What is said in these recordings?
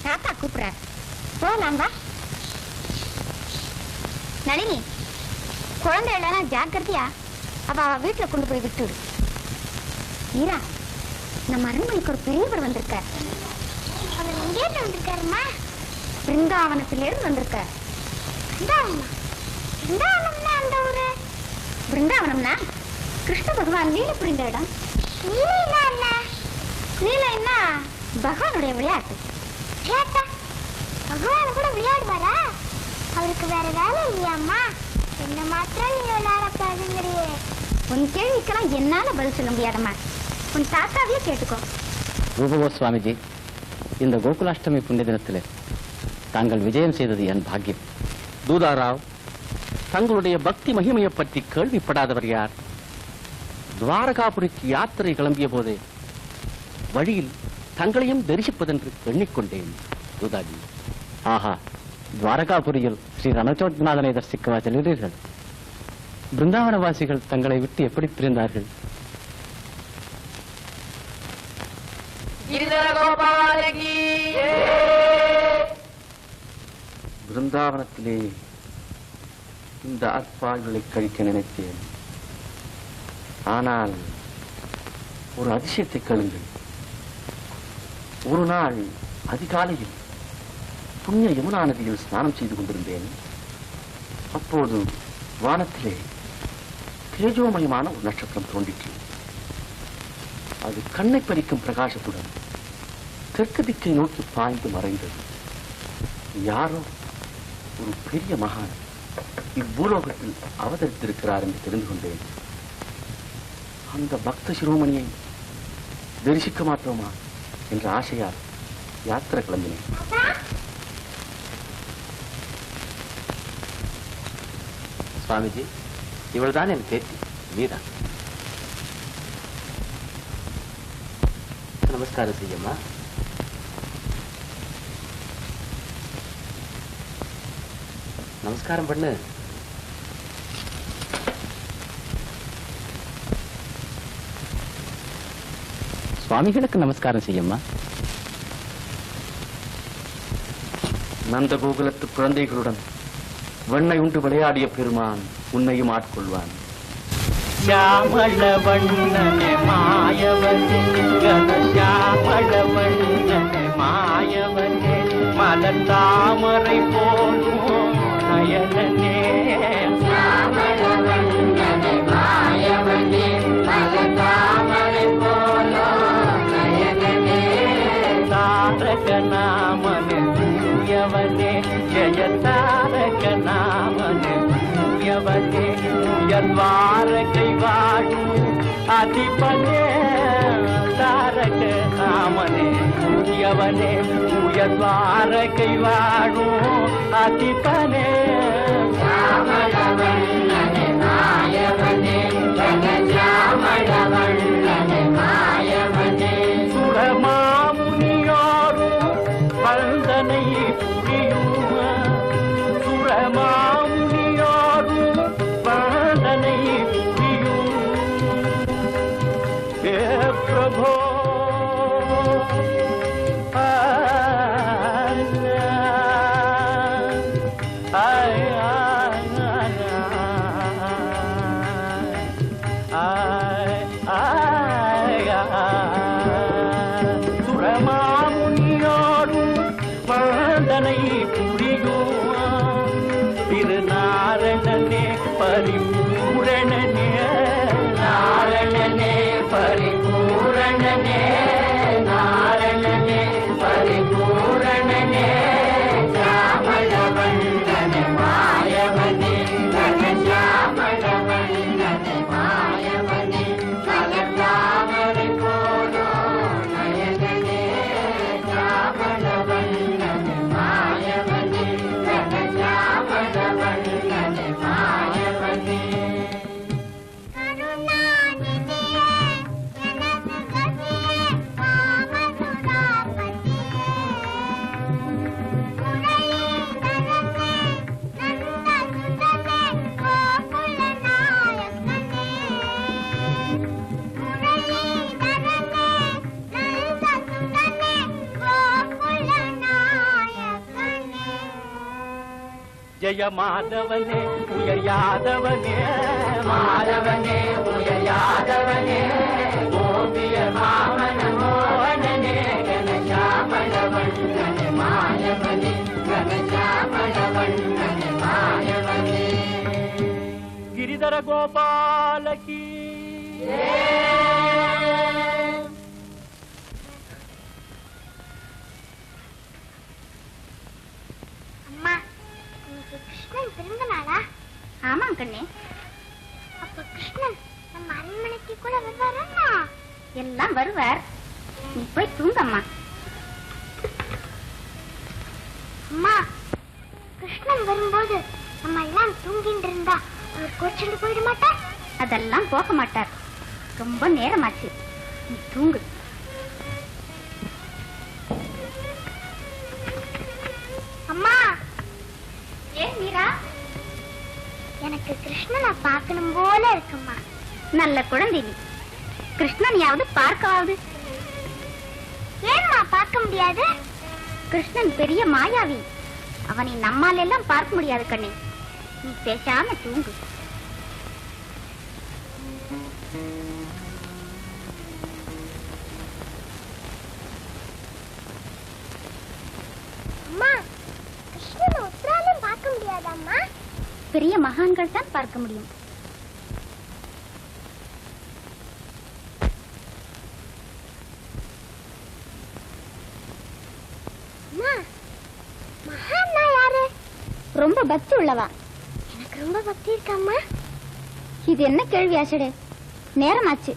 தாத்தா கூப்பிடுற, போலாம் வா. நளினி, குழந்தை எல்லாம் ஜாக்கிரதையா அவ வீட்டுல கொண்டு போய் விட்டுடு. ஈரா, நம்ம அரண்மனைக்கு ஒரு பெரியவர் வந்திருக்க. அவர் எங்கேயிருந்து வந்திருக்காருமா? பிருந்தாவனத்திலிருந்து வந்திருக்க. பிருந்தாவனம்னா அந்த ஊரு? பிருந்தாவனம்னா கிருஷ்ண பகவான் லீலை புரிந்த இடம். லீலைன்னா பகவானுடைய விளையாட்டு. பகவான் கூட விளையாடுவாரா? அவருக்கு வேற வேலை இல்லையாம்மா? என்ன மாத்திரம் நீ விளையாடக்கூடாதுங்கிறியே. உன் கேள்விக்கெல்லாம் என்னால பதில் சொல்ல முடியாதம்மா. உன் தாத்தாவே கேட்டுக்கோ. ரூபகோ சுவாமிஜி, இந்த கோகுலாஷ்டமி புண்ணிய தினத்தில் தாங்கள் விஜயம் செய்தது என் பாக்கியம். தூதாராவ், தங்களுடைய பக்தி மகிமையை பற்றி கேள்விப்படாதவர் யார்? துவாரகாபுரிக்கு யாத்திரை கிளம்பிய போதே வழியில் தங்களையும் தரிசிப்பதென்று எண்ணிக்கொண்டேன் தூதாஜி. ஆஹா, துவாரகாபுரியில் ஸ்ரீ ரணச்சோத்நாதனை தரிசிக்கவா செல்கிறீர்கள்? பிருந்தாவனவாசிகள் தங்களை விட்டு எப்படி பிரிந்தார்கள்? பிருந்தாவனத்திலே இந்த அற்பாய்களை கழிக்க நினைத்தேன். ஆனால் ஒரு அதிசயத்தை கேளுங்கள். ஒரு நாள் அதிகாலையில் புண்ணிய யமுனா நதியில் ஸ்நானம் செய்து கொண்டிருந்தேன். அப்போது வானத்திலே தேஜோமயமான ஒரு நட்சத்திரம் தோன்றிற்று. அது கண்ணை பறிக்கும் பிரகாசத்துடன் தெற்கு திக்கை நோக்கி பாய்ந்து மறைந்தது. யாரோ ஒரு பெரிய மகான் இப்பூலோகத்தில் அவதரித்திருக்கிறார் என்று தெரிந்து கொண்டேன். அந்த பக்த சிரோமணியை தரிசிக்க மாட்டோமா என்ற ஆசையால் யாத்திரை கிளம்பினேன். சுவாமிஜி, இவள்தான் என் பேத்தி மீரா. நமஸ்காரம் செய்யம்மா. நமஸ்காரம் பண்ணு. சுவாமிகளுக்கு நமஸ்காரம் செய்யம்மா. நந்த கோகுலத்து குழந்தைகளுடன் வெண்ணை உண்டு விளையாடிய பெருமான் உன்னையும் ஆட்கொள்வான். श्यामल वण्णने मायवने श्यामल वण्णने मायवने मलतामரை போலும் நயனனே श्यामल वण्णने मायवने मलतामரை போலும் நயனனே தாரக நாமனே சூயவனே ஜெய தாரக நாமனே சூயவனே द्वारकै वाडू अधिपने तारक नामने सूर्यवने द्वारकै वाडू अधिपने श्यामलवण्णने मायवने श्यामलवण्णने मायवने सुरमामुनियोरु वन्दनै पुरियुम सुरमामुनियोरु प्रभो சுரமாமுனியோரு வந்தனை புரியும் திருநாரணனே பரிபூரணனே நாரணனே பரிபூரணனே நாரணனே பரிபூரணனே श्यामलवण्णने मायवने श्यामलवण्णने मायवने मलतामரை போலும் நயனனே श्यामलवण्णने मायवने श्यामलवण्णने मायवने ஜெய மாதவனே உயர் யாதவனே மாதவனே உயர் யாதவனே கோபிய மாமன மோகனனே கனஜாமள வண்ணனே மாயவனே கனஜாமள வண்ணனே மாயவனே ಗಿರಿಧರ ಗೋಪಾಲಕಿ அம்மா இன்னைக்கு கிருஷ்ணன் பிறந்த நாளா? ஆமாம் கண்ணே. அப்ப கிருஷ்ணன் நம்ம அரண்மனைக்கு கூட வருவாரா? எல்லாம் வருவார். நீ போய் தூங்கம்மா. அம்மா, கிருஷ்ணன் வரும்போது நம்ம எல்லாம் தூங்கிட்டு இருந்தா அவர் கோச்சிட்டு போயிட மாட்டார்? அதெல்லாம் போக மாட்டார். ரொம்ப நேரமாச்சு, நீ தூங்கு. அம்மா. ஏன் மீரா? எனக்கு கிருஷ்ணனை பார்க்கணும் போல இருக்குமா. நல்ல குழந்தை நீ. கிருஷ்ணனையாவது பார்க்காவது. ஏன்மா பார்க்க முடியாது? கிருஷ்ணன் பெரிய மாயாவி. அவனை நம்மால் எல்லாம் பார்க்க முடியாது கண்ணே. நீ பேசாம தூங்கு. அம்மா, கிருஷ்ணனை உத்தராலும் பார்க்க முடியாதம்மா. பெரிய மகான்கள் தான் பார்க்க முடியும். மகான்னா யாரு? ரொம்ப பக்தி உள்ளவா. எனக்கு ரொம்ப பக்தி இருக்காம்மா. இது என்ன கேள்வி ஆசடே? நேரமாச்சு,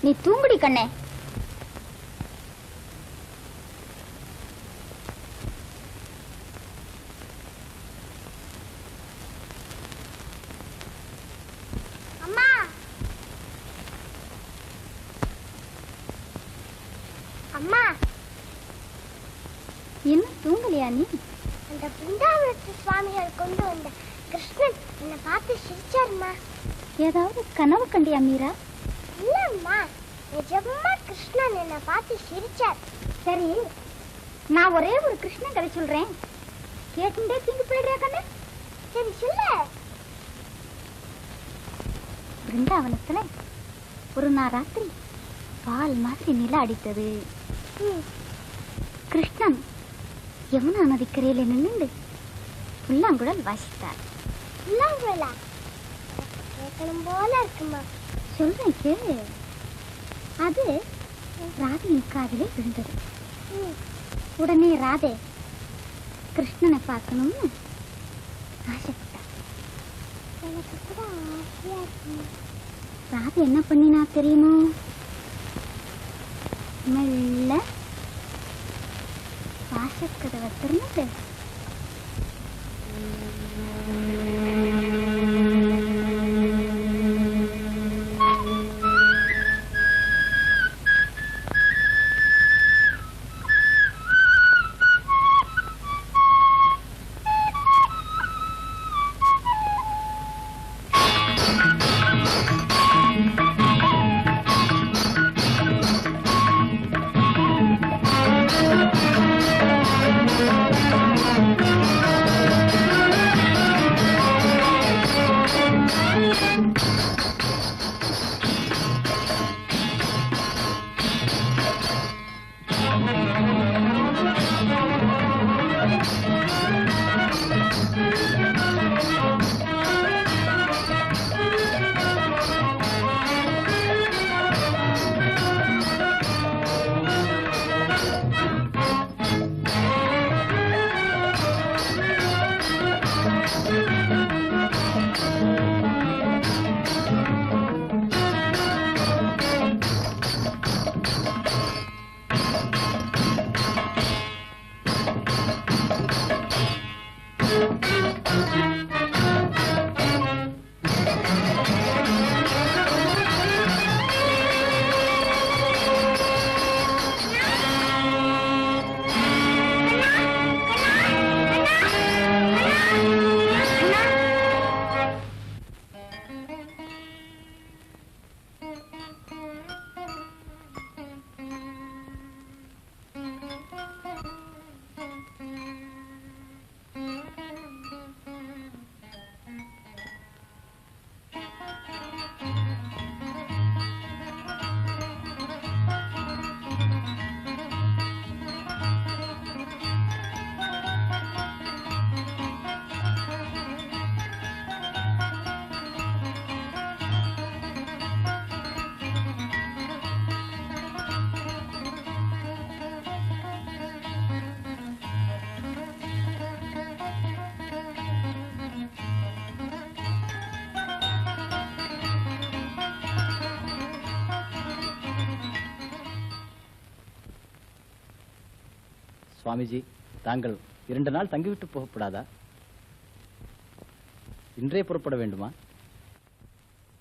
நீ தூங்குடி கண்ணே. அம்மா, அம்மா, என்ன தூங்கலையா நீ? அந்த பிருந்தாவனத்து சுவாமிகள் கொண்டு வந்த கிருஷ்ணன் என்னை பார்த்து சிரிச்சாருமா. ஏதாவது கனவு கண்டியா மீரா? இல்லம்மா, நிஜமா கிருஷ்ணன் என்னை பார்த்து சிரிச்சார். சரி, நான் ஒரே ஒரு கிருஷ்ணன் கதை சொல்றேன், கேட்டுட்டே தூங்கி போயிடுறியா கண்ணு? சரி சொல்லு. பிருந்தாவனத்துல ஒரு நாள் ராத்திரி பால் மாதிரி நில அடித்தது. கிருஷ்ணன் யமுனா நதிக்கரையில நின்று புல்லாங்குழல் வாசித்தார். புல்லாங்குழலா? கேட்கணும் போல இருக்குமா. சொல்றேன் கேளு. அது ராதையின் காதிலே விழுந்தது. உடனே ராதே கிருஷ்ணனை பார்க்கணும்னு ஆசைப்பட்டார். எனக்கு கூட ஆசையா இருக்குமா. ராதை என்ன பண்ணினா தெரியுமோ? மெல்ல வாசக்கதவை திறந்து சுவாமிஜி, தாங்கள் 2 நாள் தங்கிவிட்டு போகப்படாதா? இன்றே புறப்பட வேண்டுமா?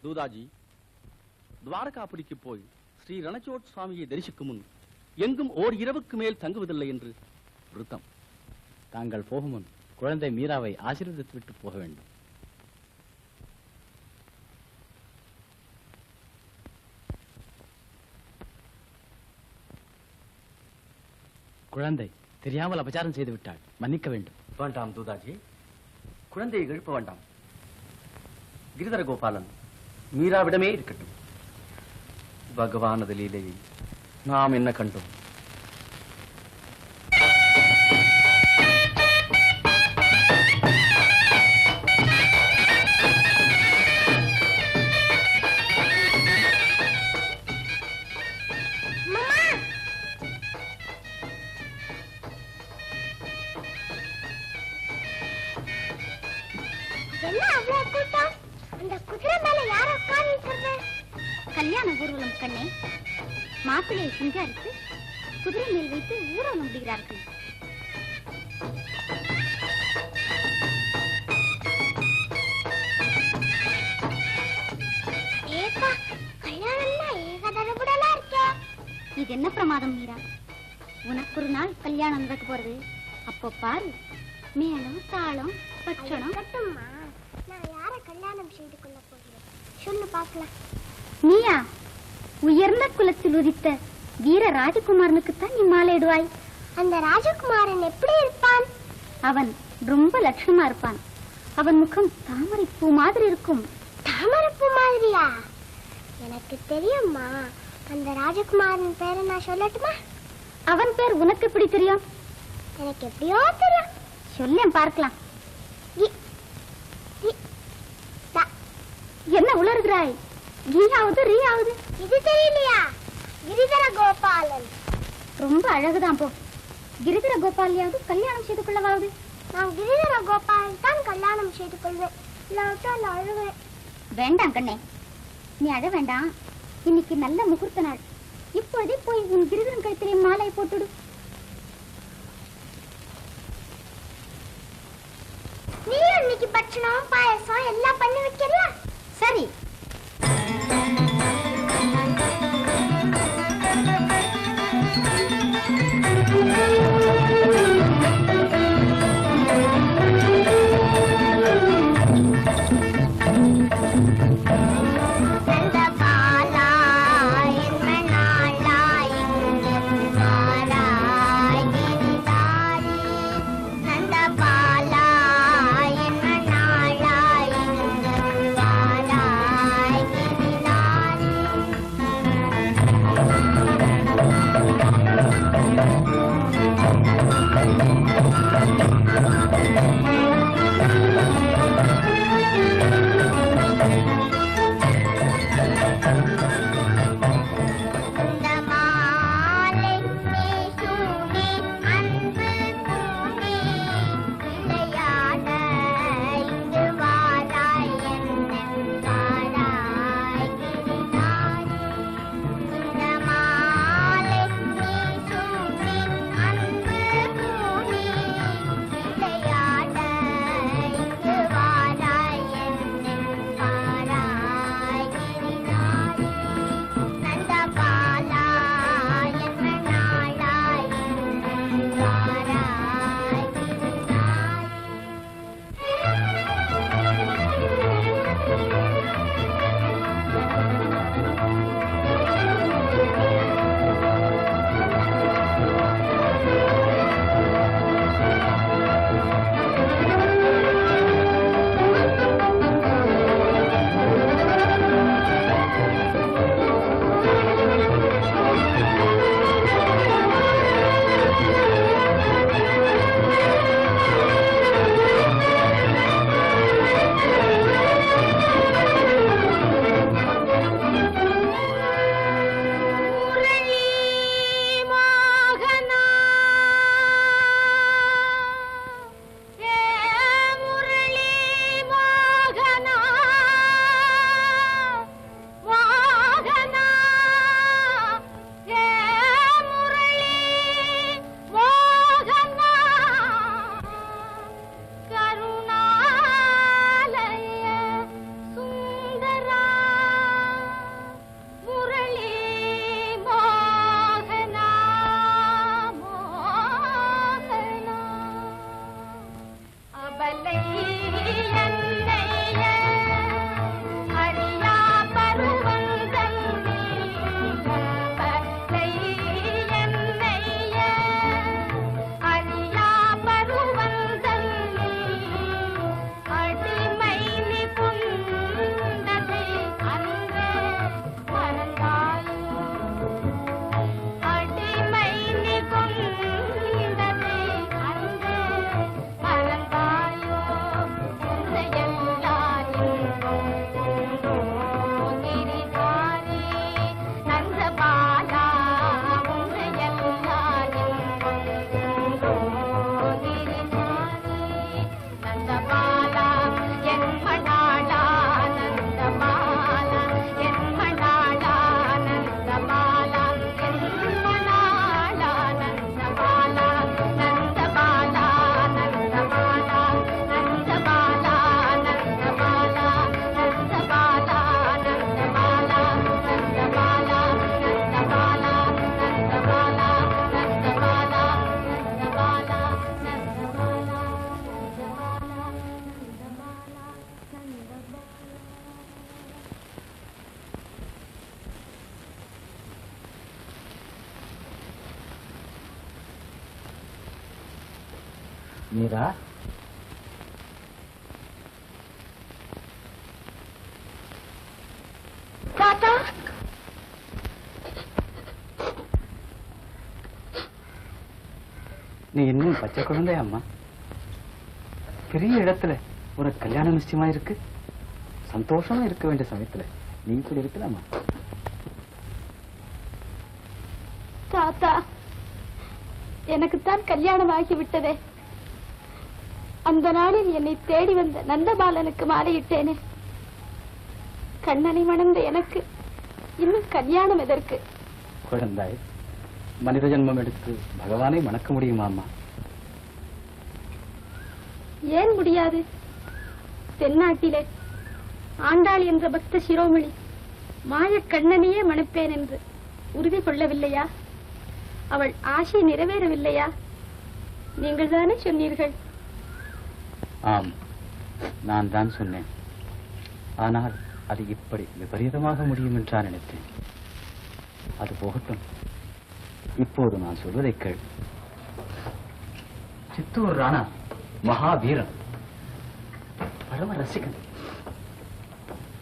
தூதாஜி, துவாரகாபுரிக்கு போய் ஸ்ரீ ரணச்சோட் சுவாமியை தரிசிக்கும் முன் எங்கும் ஓர் இரவுக்கு மேல் தங்குவதில்லை என்று விருத்தம். தாங்கள் போகும் முன் குழந்தை மீராவை ஆசீர்வதித்து விட்டு போக வேண்டும். குழந்தை தெரியாமல் அபச்சாரம் செய்து விட்டாள், மன்னிக்க வேண்டும். வேண்டாம் தூதாஜி, குழந்தையை எழுப்ப வேண்டாம். கிரிதர கோபாலன் மீராவிடமே இருக்கட்டும். பகவானது லீலையை நாம் என்ன கண்டோம்? கல்யாண ஊர்வலம் கண்ணே, மாப்பிள்ளையை சிங்காரித்து குதிரை மேல் வைத்து ஊர்வலம் விடுகிறார்கள். இது என்ன பிரமாதம் மீரா? உனக்கு ஒரு நாள் கல்யாணம் நடக்க போறது. அப்போ பாரு, மேளம் தாளம் பட்சணம். நான் யார கல்யாணம் செய்து கொள்ள போகிறேன் சொல்லு பார்க்கலாம். நீயா? உயர்ந்த குலத்தில் உதித்த வீர ராஜகுமாரனுக்குத்தான் நீ மாலையிடுவாய். அந்த ராஜகுமாரன் எப்படி இருப்பான்? அவன் ரொம்ப லட்சணமா இருப்பான். அவன் முகம் தாமரை பூ மாதிரி இருக்கும். தாமரை பூ மாதிரியா? எனக்கு தெரியும்மா. அந்த ராஜகுமாரன் பேரை நான் சொல்லட்டுமா? அவன் பேர் உனக்கு எப்படி தெரியும்? எனக்கு எப்படியோ தெரியும். சொல்லேன் பார்க்கலாம். என்ன உளறுகிறாய்? கீயாவது ரீயாவது இது தெரியலையா? கிரிதர கோபாலன். ரொம்ப அழகுதான் போ. கிரிதர கோபாலியாவது கல்யாணம் செய்து கொள்ளவாவது? நான் கிரிதர கோபாலன் தான் கல்யாணம் செய்து கொள்வேன். இல்லாவிட்டால் அழுவேன். வேண்டாம் கண்ணே, நீ அழ வேண்டாம். இன்னைக்கு நல்ல முகூர்த்த நாள். இப்பொழுதே போய் உன் கிரிதரன் கழுத்திலே மாலை போட்டுடு. நீ இன்னைக்கு பட்சணம் பாயசம் எல்லாம் பண்ணி வைக்கிறா? சரி. மீரா, தாத்தா, நீ இன்னும் பச்சை குழந்தை அம்மா. பெரிய இடத்துல உனக்கு கல்யாணம் நிச்சயமா இருக்கு. சந்தோஷமா இருக்க வேண்டிய சமயத்துல நீ இப்படி இருக்கலாமா? தாத்தா, எனக்குத்தான் கல்யாணம் ஆகிவிட்டதே. அந்த நாளில் என்னை தேடி வந்த நந்தபாலனுக்கு மாலையிட்டேனே. கண்ணனை மணந்த எனக்கு இன்னும் கல்யாணம் எதற்கு? குழந்தாய், மனித ஜென்மம் எடுத்து பகவானை மணக்க முடியுமா அம்மா? ஏன் முடியாது? தென்னாட்டிலே ஆண்டாள் என்ற பக்த சிரோமணி மாயக் கண்ணனையே மணப்பேன் என்று உறுதி கொள்ளவில்லையா? அவள் ஆசை நிறைவேறவில்லையா? நீங்கள் தானே சொன்னீர்கள். ஆம், நான் தான் சொன்னேன். ஆனால் அது இப்படி விபரீதமாக முடியும் என்றா நினைத்தேன். அது போகட்டும். இப்போது நான் சொல்வதை கேள். சித்தூர் ராணா மகாவீரன், பரம ரசிகன்.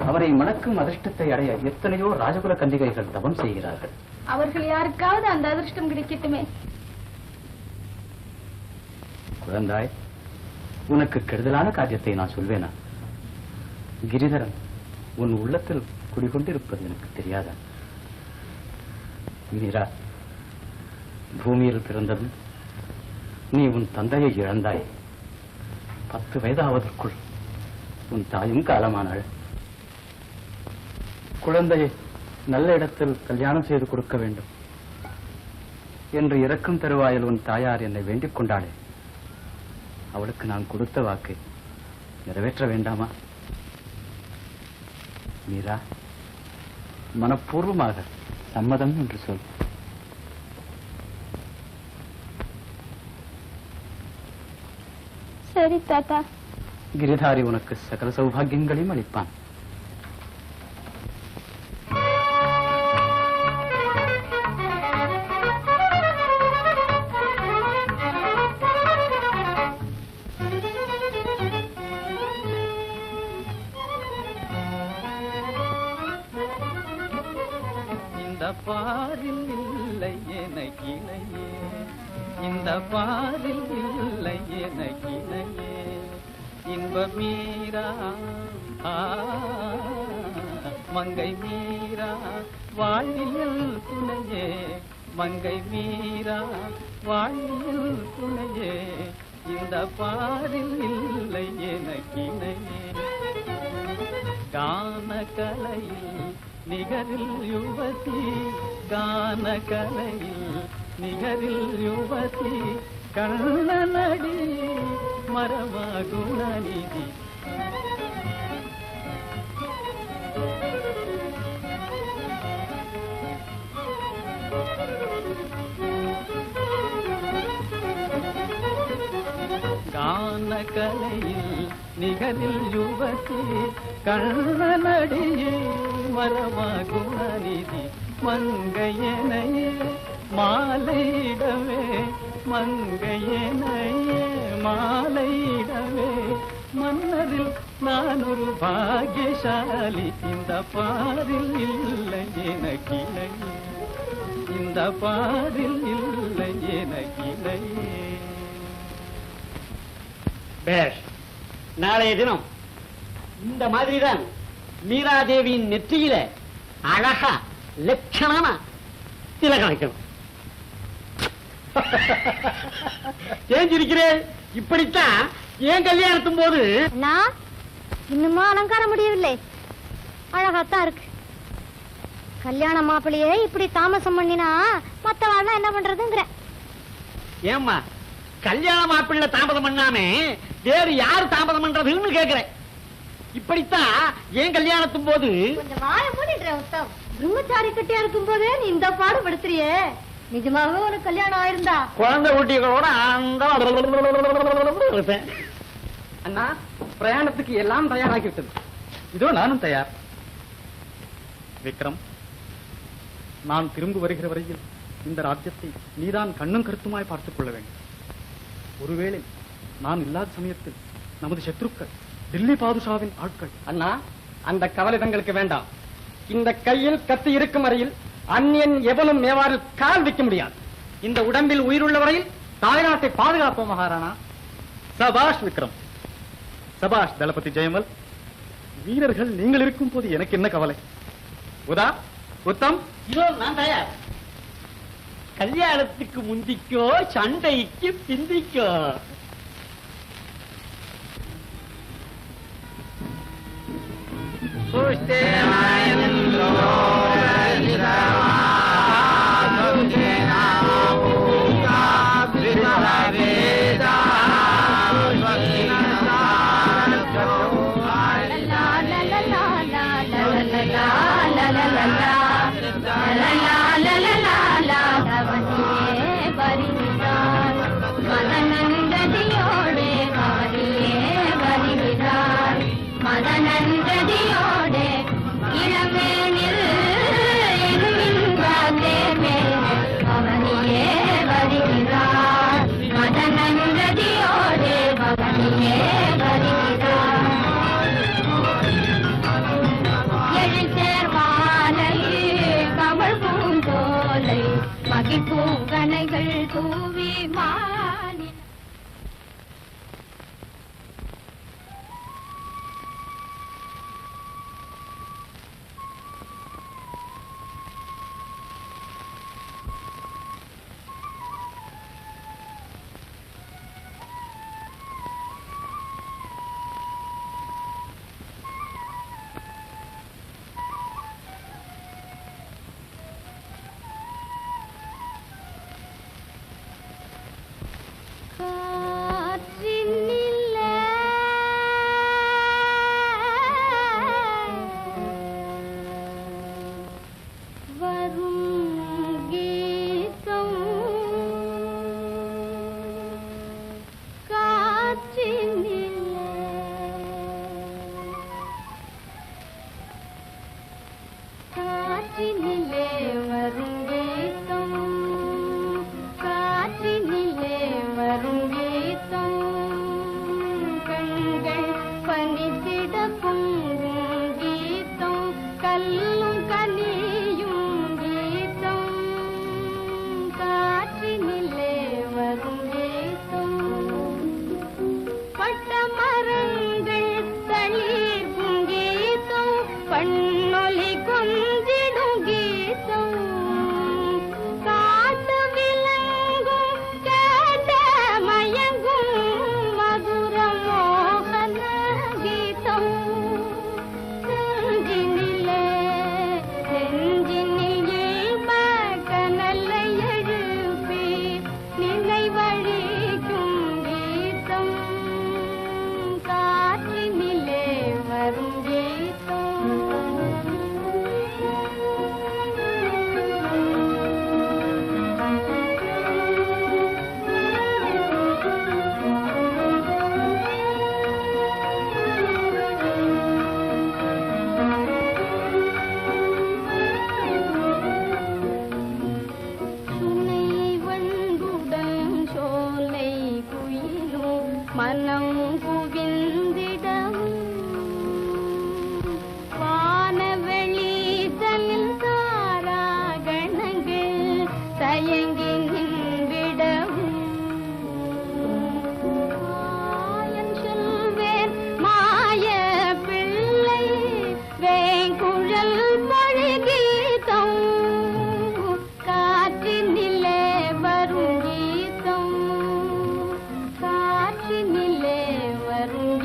அவரை மணக்கும் அதிர்ஷ்டத்தை அடைய எத்தனையோ ராஜகுல கன்னிகைகள் தவம் செய்கிறார்கள். அவர்கள் யாருக்காவது அந்த அதிர்ஷ்டம் கிடைக்கட்டுமே. குழந்தாய், உனக்கு கெடுதலான காரியத்தை நான் சொல்வேனா? கிரிதரன் உன் உள்ளத்தில் குடிகொண்டிருப்பது எனக்கு தெரியாதா? மீரா, பூமியில் பிறந்ததும் நீ உன் தந்தையை இழந்தாய். 10 வயதாவதற்குள் உன் தாயும் காலமானாள். குழந்தையை நல்ல இடத்தில் கல்யாணம் செய்து கொடுக்க வேண்டும் என்று இறக்கும் தருவாயில் உன் தாயார் என்னை வேண்டிக் கொண்டாளே. அவளுக்கு நான் கொடுத்த வாக்கை நிறைவேற்ற வேண்டாமா? மீரா, மனப்பூர்வமாக சம்மதம் என்று சொல். சரி தாத்தா. கிரிதாரி உனக்கு சகல சௌபாகியங்களையும் அளிப்பான். பாரில் இல்லை எனக்கினையே, இந்த பாரில் இல்லை எனக்கினையே, இன்ப மீரா மங்கை மீரா வாழ்வில் துணையே, மங்கை மீரா வாழ்வில் துணையே, இந்த பாரில் இல்லை எனக்கினையே. கான கலையில் நிகரில் யுவதி, கான கலையில் நிகரில் யுவதி, கண்ணனடி மரமாகுணநிதி. கான கலையில் நிகரில் யுவதி, கண்ணனடியே மரமாகுணநிதி. மங்கையனையே மாலையிடவே, மங்கையனையே மாலையிடவே, மன்னரில் நான் ஒரு பாக்கியசாலி. இந்த பாரில் இல்லை எனக்கினையே, இந்த பாரில் இல்லை எனக்கினையே. பேஷ். நாளைய தினம் இந்த மாதிரிதான் மீராதேவியின் நெற்றியில அழகா லட்சணமா திலகம் வைக்கணும். ஏஞ்சிருக்கிறேன். இப்படித்தான் ஏன் கல்யாணத்தும் போது நான் இன்னுமா அலங்காரம் முடியவில்லை. அழகாத்தான் இருக்கு. கல்யாண மாப்பிள்ளையே இப்படி தாமசம் பண்ணினா மத்தவாள் என்ன பண்றதுங்கிற. ஏம்மா கல்யாண மாப்பிள்ளை தாமதம் பண்ணாம வேறு யாரு தாமதம் பண்றதுன்னு கேக்குறேன். இப்படித்தான் ஏன் கல்யாணத்தும் போது கொஞ்சம் வாய மூடிடுற உத்தம். பிரம்மச்சாரி கட்டியா இருக்கும் போதே நீ இந்த பாடு படுத்துறியே. நிஜமாவே உனக்கு கல்யாணம் ஆயிருந்தா குழந்தை ஊட்டிகளோட இருப்பேன். அண்ணா, பிரயாணத்துக்கு எல்லாம் தயாராகி விட்டது. இதோ நானும் தயார். விக்ரம், நான் திரும்ப வருகிற வரையில் இந்த ராஜ்யத்தை நீதான் கண்ணும் கருத்துமாய் பார்த்துக் கொள்ள வேண்டும். ஒருவேளை நான் இல்லாத சமயத்தில் நமது சத்ருக்கள் டில்லி பாதுஷாவின் ஆட்கள். அண்ணா, அந்த கவலை தங்களுக்கு வேண்டாம். இந்த கையில் கத்தி இருக்கும் வரையில் அந்நியன் எவனும் மேவாரில் கால் வைக்க முடியாது. இந்த உடம்பில் உயிருள்ள வரையில் தாய்நாட்டை பாதுகாப்போம் மகாராணா. சபாஷ் விக்ரம், சபாஷ் தளபதி ஜெயமல். வீரர்கள் நீங்கள் இருக்கும் போது எனக்கு என்ன கவலை? உதா, உத்தம், இதோ நான் தயார். கல்யாணத்துக்கு முந்திக்கோ, சண்டைக்கு பிந்திக்கோ. பூங்கனைகள் தூவி மாறி மனம் குவிந்திடம் வானவெளி தனில் தாராகணங்கள் தயங்கி நின்றிடவும் மாயன் சொல்வேன் மாய பிள்ளை வேங்குழல் மொழிகீதம் காற்றினிலே வரும் கீதம் காற்றினிலே வரும்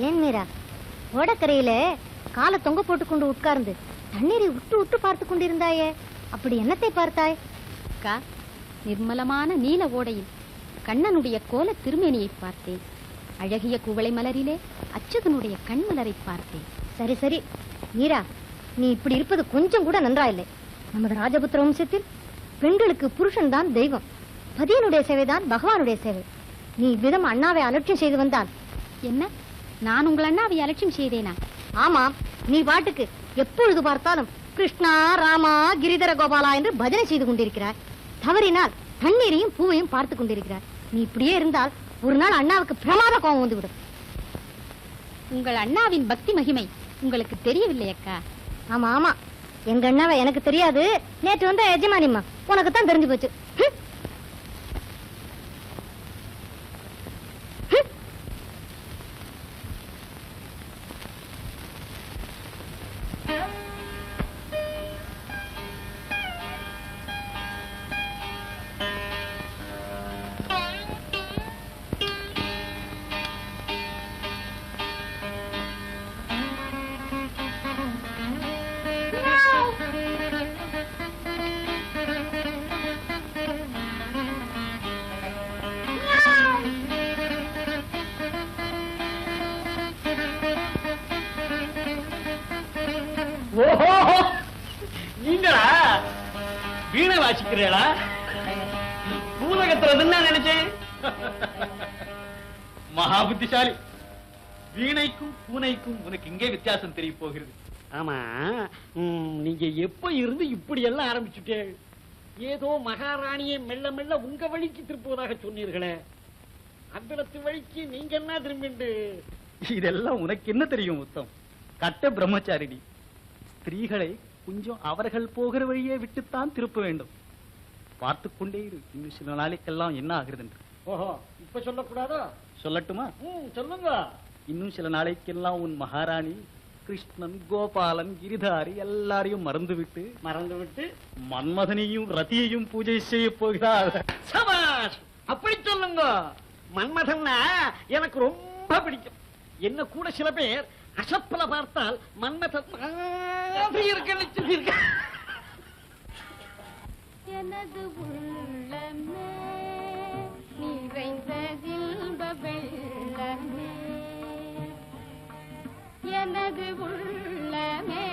ஏன் மீரா, ஓடக்கரையில காலை தொங்க போட்டுக்கொண்டு உட்கார்ந்து தண்ணீரை உற்று உற்று பார்த்து கொண்டிருந்தாயே, அப்படி என்னத்தை பார்த்தாய்? அக்கா, நிர்மலமான நீல ஓடையில் கண்ணனுடைய கோல திருமேனியை பார்த்தேன். அழகிய குவளை மலரிலே அச்சுதனுடைய கண்மலரை பார்த்தேன். சரி சரி மீரா, நீ இப்படி இருப்பது கொஞ்சம் கூட நன்றா இல்லை. நமது ராஜபுத்திர வம்சத்தில் பெண்களுக்கு புருஷன் தான் தெய்வம், பதியனுடைய சேவைதான் பகவானுடைய சேவை. நீ இவ்விதம் அண்ணாவை அலட்சியம் செய்து வந்தால் என்ன, நான் உங்கள் அண்ணாவை அலட்சியம் செய்தேனா? ஆமாம், நீ பாட்டுக்கு எப்பொழுது பார்த்தாலும் கிருஷ்ணா ராமா கிரிதர கோபாலா என்று பஜனை செய்து கொண்டிருக்கிறாய். தவறினால் தண்ணீரையும் பூவையும் பார்த்து கொண்டிருக்கிறாய். நீ இப்படியே இருந்தால் ஒரு நாள் அண்ணாவுக்கு பிரமாத கோபம் வந்துவிடும். உங்கள் அண்ணாவின் பக்தி மகிமை உங்களுக்கு தெரியவில்லை அக்கா. ஆமா ஆமா, எங்க அண்ணாவை எனக்கு தெரியாது, நேற்று வந்த எஜமானிம்மா உனக்கு தான் தெரிஞ்சு போச்சு. நீங்களா வீணை வாசிக்கிறீங்களா? பூலகத்துல நினைச்சேன். மகா புத்திசாலி. வீணைக்கும் பூனைக்கும் உனக்கு இங்கே வித்தியாசம் தெரிய போகிறது. ஆமா, நீங்க எப்ப இருந்து இப்படி எல்லாம் ஆரம்பிச்சுட்டேன்? ஏதோ மகாராணியை மெல்ல மெல்ல உங்க வழிக்கு திருப்புவதாக சொன்னீர்களே, அந்தளத்து வழிக்கு நீங்க என்ன திரும்பிண்டு? இதெல்லாம் உனக்கு என்ன தெரியும் உத்தம்? கட்ட பிரம்மச்சாரிணி. ஸ்திரீகளை கொஞ்சம் அவர்கள் போகிற வழியே விட்டுத்தான் திருப்ப வேண்டும். பார்த்து கொண்டே இரு, இன்னும் சில நாளைக்கெல்லாம் என்ன ஆகிறது என்று. ஓஹோ, இப்ப சொல்லக்கூடாதோ? சொல்லட்டுமா? சொல்லுங்க. இன்னும் சில நாளைக்கெல்லாம் உன் மகாராணி கிருஷ்ணன், கோபாலன், கிரிதாரி எல்லாரையும் மறந்துவிட்டு மன்மதனையும் ரதியையும் பூஜை செய்ய போகிறார். சபாஷ், அப்படி சொல்லுங்க. மன்மதன்னா எனக்கு ரொம்ப பிடிக்கும். என்ன கூட சில பேர் அசப்பல பார்த்தால் மன்மதன் எனது உள்ளமே நிறைந்த இன்ப வெள்ளமே, எனது உள்ளமே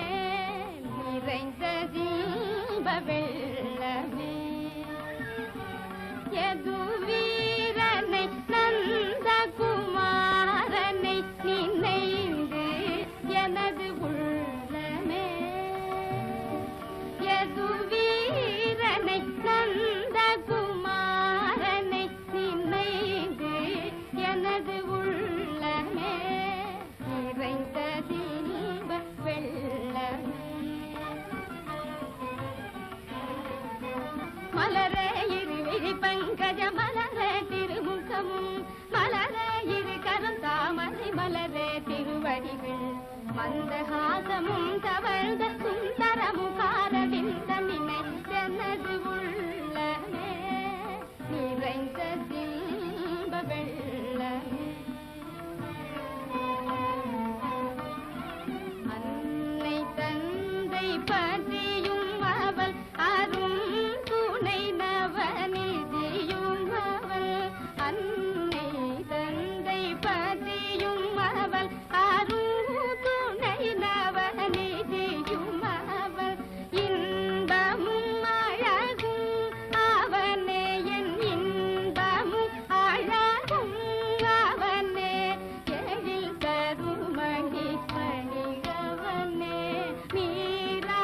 நிறைந்த இன்ப வெள்ளமே, எது வீரனை நந்த குமாரனை நினைந்து எனது உள்ளமே, எது வீரனை நந்த குமாரனை நினைந்து எனது உள்ளமே நிறைந்த இன்ப வெள்ளமே, மலரே இருவிழி பங்கஜ மலரே திருமுகமும், மலரே இரு கரம் தாமரை மலரே திருவடிகள், மந்தஹாசமும் தவழ்ந்த சுந்தர முகார விந்தமினை எனது உள்ளமே நிறைந்த இன்ப வெள்ளமே, அன்னை தந்தை பற்றியும் அவள் அரும் துணை நவநிதியும் அவள், அன்னை தந்தை பற்றியும் அவள் அரும் துணை நவநிதியும் அவள், இன்பமும் அழகும் அவனே என் இன்பமும் அழகும் அவனே, எழில் கருமணி பணிகவனே, மீரா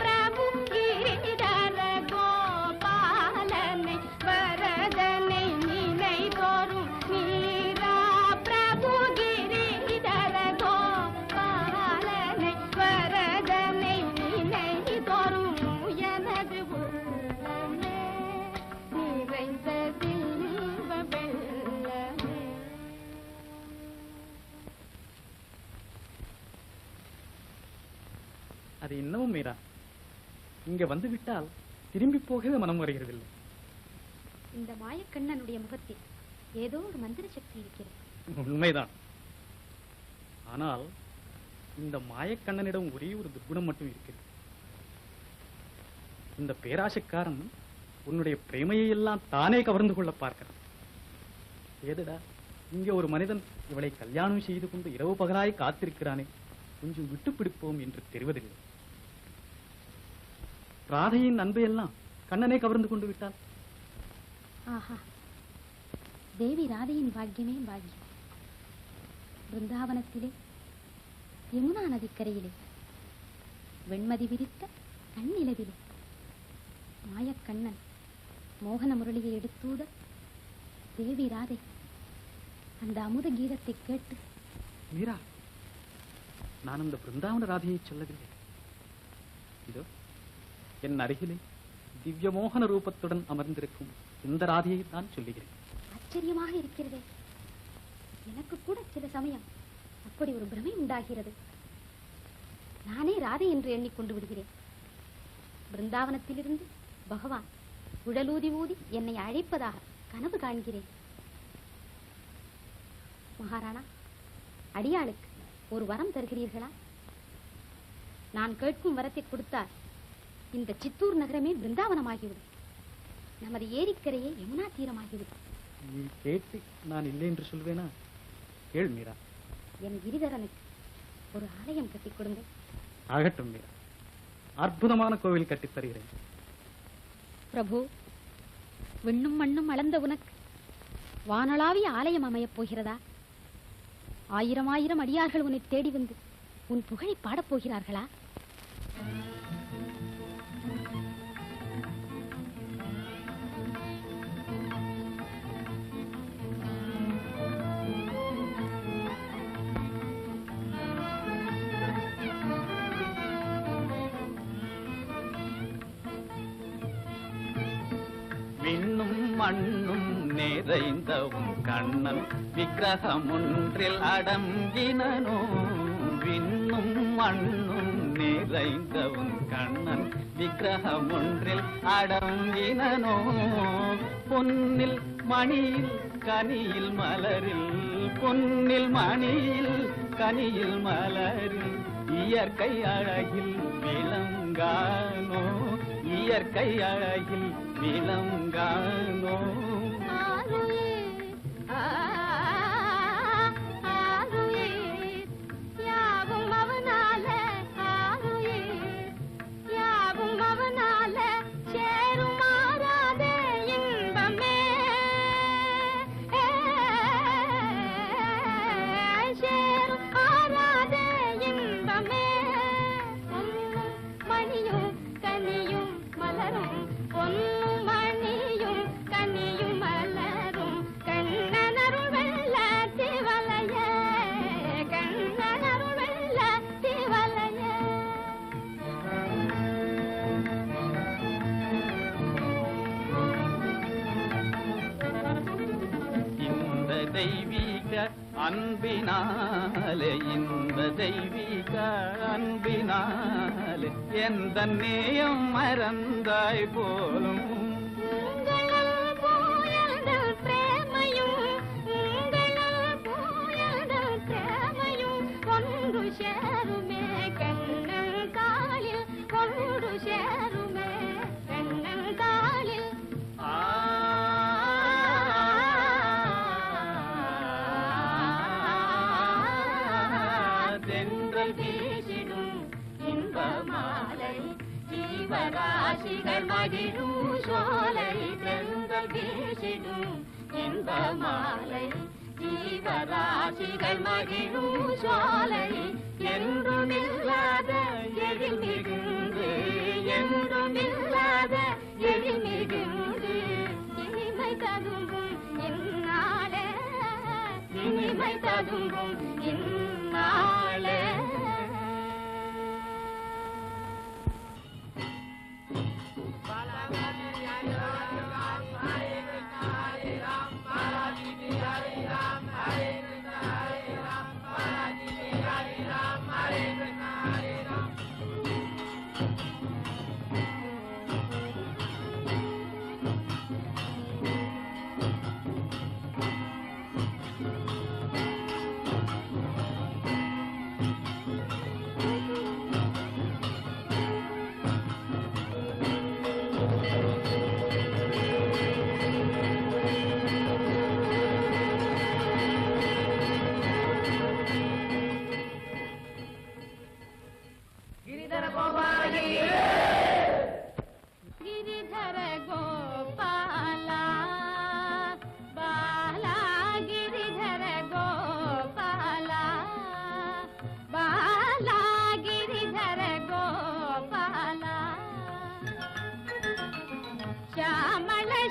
பிரபு கிரிதர கோபாலனை வரதனை நினை தோறும், மீரா பிரபு கிரிதர கோபாலனை வரதனை நினை தோறும், எனது உள்ளமே நிறைந்த இன்ப வெள்ளமே. அது இன்னமும் மீரா, இங்க வந்து விட்டால் திரும்பி போகவே மனம் வருகிறதில்லை. இந்த மாயக்கண்ணனுடைய முகத்தில் ஏதோ ஒரு மந்திர சக்தி இருக்கிறது. உண்மைதான். ஆனால் இந்த மாயக்கண்ணனிடம் ஒரே ஒரு துர்குணம் மட்டும் இருக்கிறது. இந்த பேராசைக்காரன் உன்னுடைய பிரேமையை எல்லாம் தானே கவர்ந்து கொள்ள பார்க்கிறான். ஏதுடா, இங்கே ஒரு மனிதன் இவளை கல்யாணம் செய்து கொண்டு இரவு பகலாய் காத்திருக்கிறானே, கொஞ்சம் விட்டு பிடிப்போம் என்று தெரிவதில்லை. ராதையின் அன்பையெல்லாம் கண்ணனை கவர்ந்து கொண்டு விட்டான். ஆஹா, தேவி ராதையின் பாக்கியமே பாக்கியம். பிருந்தாவனத்திலே யமுனா நதிக்கரையிலே வெண்மதி விரித்த கண்ணிலவிலே மாயக்கண்ணன் மோகன முரளியை எடுத்தூத தேவி ராதை அந்த அமுத கீதத்தை கேட்டு. மீரா, நான் அந்த பிருந்தாவன ராதையை சொல்லவில்லை. இதோ என் அருகிலே திவ்ய மோகன ரூபத்துடன் அமர்ந்திருக்கும் இந்த ராதையை தான் சொல்லுகிறேன். ஆச்சரியமாக இருக்கிறதே. எனக்கு கூட சில சமயம் அப்படி ஒரு பிரமை உண்டாகிறது. நானே ராதை என்று எண்ணிக்கொண்டு விடுகிறேன். பிருந்தாவனத்திலிருந்து பகவான் உடலூதி ஊதி என்னை அழைப்பதாக கனவு காண்கிறேன். மகாராணா, அடியாளுக்கு ஒரு வரம் தருகிறீர்களா? நான் கேட்கும் வரத்தை கொடுத்தால் இந்த சித்தூர் நகரமே பிருந்தாவனமாகிவிடும். நமது ஏரிக்கரையே யமுனா தீரமாகிவிடும். நீ கேட்டு நான் இல்லை என்று சொல்வேனா? கேள் மீரா. என் கிரிதரனுக்கு ஒரு ஆலயம் கட்டிக் கொடுங்க. ஆகட்டும் மீரா, அற்புதமான கோவில் கட்டித் தருகிறேன். பிரபு, விண்ணும் மண்ணும் அளந்த உனக்கு வானளாவிய ஆலயம் அமையப் போகிறதா? ஆயிரம் ஆயிரம் அடியார்கள் உன்னை தேடி வந்து உன் புகழை பாடப் போகிறார்களா? விண்ணும் மண்ணும் நிறைந்தவும் கண்ணன் விக்கிரகம் ஒன்றில் அடங்கினனோ. விண்ணும் மண்ணும் நிறைந்தவும் கண்ணன் விக்கிரகம் ஒன்றில் அடங்கினனோ. பொன்னில் மணியில் கனியில் மலரில், பொன்னில் மணியில் கனியில் மலரில் இயற்கை அழகில் விளங்கானோ. இயற்கை அழகில் விளங்கானோ. அன்பினாலே, இந்த தெய்வீக அன்பினாலே எந்த நேயம் மறந்தாய் போலும். சேருமே கண்ணன் காலில் கொண்டு சேருமே கண்ணன் காலில். தென்றல் வீசிடும் இன்ப மாலை ஜீவராசிகள் மகிழும் சோலை. தென்றல் வீசிடும் இன்ப மாலை ஜீவராசிகள் மகிழும் சோலை. என்றுமில்லாத எழில் மிகுந்து, என்றுமில்லாத எழில் மிகுந்து இனிமை ததும்பும் இந்நாளே, இனிமை ததும்பும் இந்நாளே.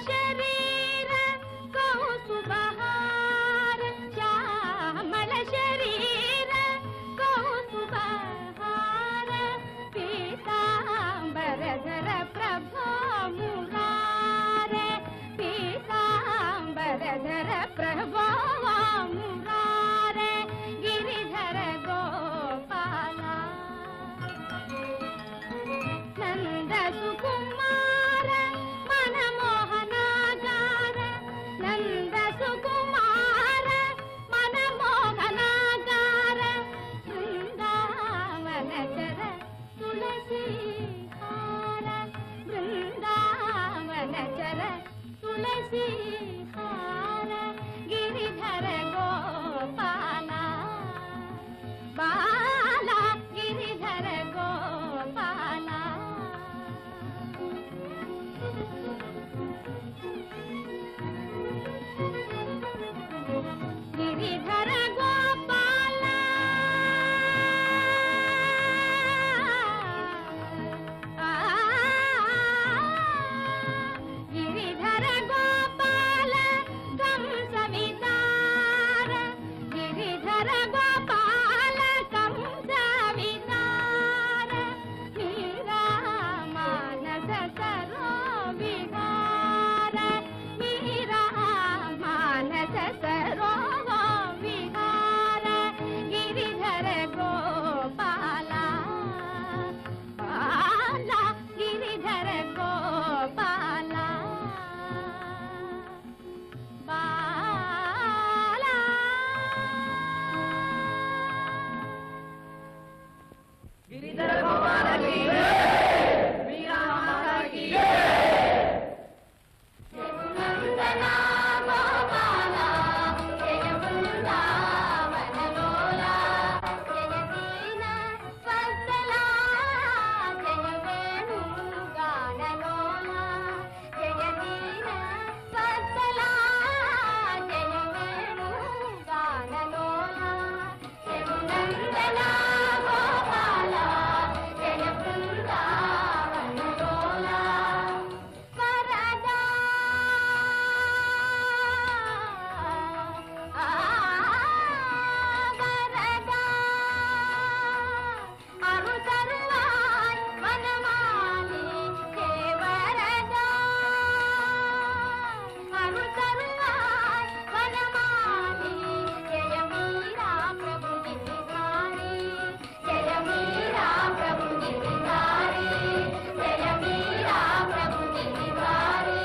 शरीर कौसुबहार श्यामल शरीर कौसुबहार पीतांबरधर प्रभो मुरारे पीतांबरधर प्रभो मुरारे गिरिधर गोपाला नंद सुकुमार मनमोहनागार नंद सुकुमार मनमोहनागार वृंदावनचर तुलसी हार वृंदावनचर तुलसी हार गिरिधर गोपाला बाला गिरिधर गोपाला गिरिधर गोपाला गिरिधर गोपाल कंसविदार गिरिधर गोपाल कंसविदार मीरा मानस सरो विहार मीरा मानस सरो विहार गिरिधर गोपाला बाला गिरिधर गोपाला बाला गिरिधर गोपाल की मीरा माता की नंदना गोपाला जय वृंदावन लोला जय दीन वत्सला जय वेणुगान लोला जय दीन वत्सला जय वेणुगान लोला जय नंदना गोपाला जय वृंदावन लोला वरदा वरदा अरुतरुवाय वनमाली जय वरदा अरुतरुवाय वनमाली जय मीरा प्रभु गिरिधारी जय मीरा प्रभु गिरिधारी जय मीरा प्रभु गिरिधारी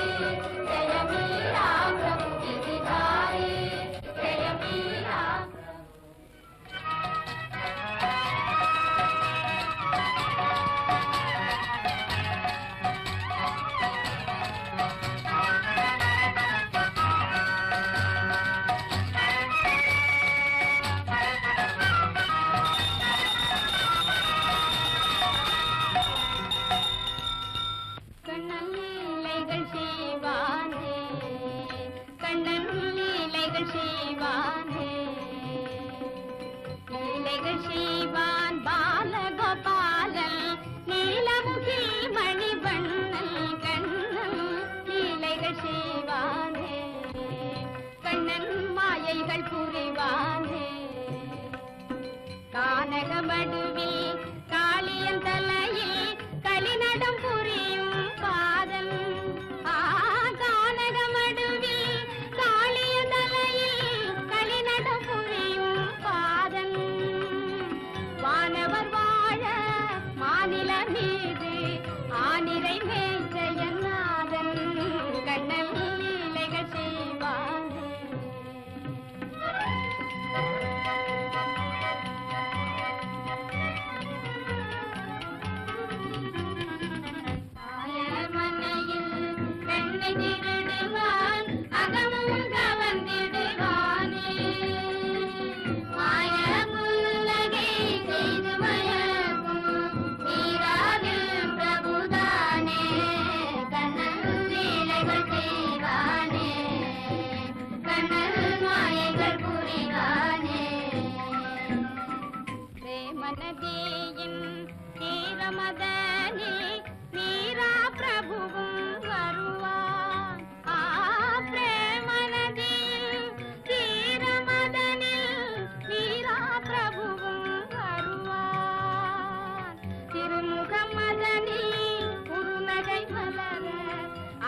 जय मीरा प्रभु गिरिधारी जय मीरा கண்ணன் லீலைகள் செய்வானே கண்ணன் லீலைகள் செய்வானே லீலைகள் செய்வான் பாலகோபாலன் நீலமுகி மணிவண்ணன் கண்ணன் லீலைகள் செய்வானே கண்ணன் மாயைகள் புரிவானே கானகமடுவில் காளியன் தலையில் களிநடம் புரியும் பாதன் கானகமடுவில் காளியன் தலையில் களிநடம் புரியும் பாதன் வானவர் வாழ மாநில மீது ஆனிரை மேய்ச்சயன் நாதன் கண்ணன் லீலைகள் செய்வானே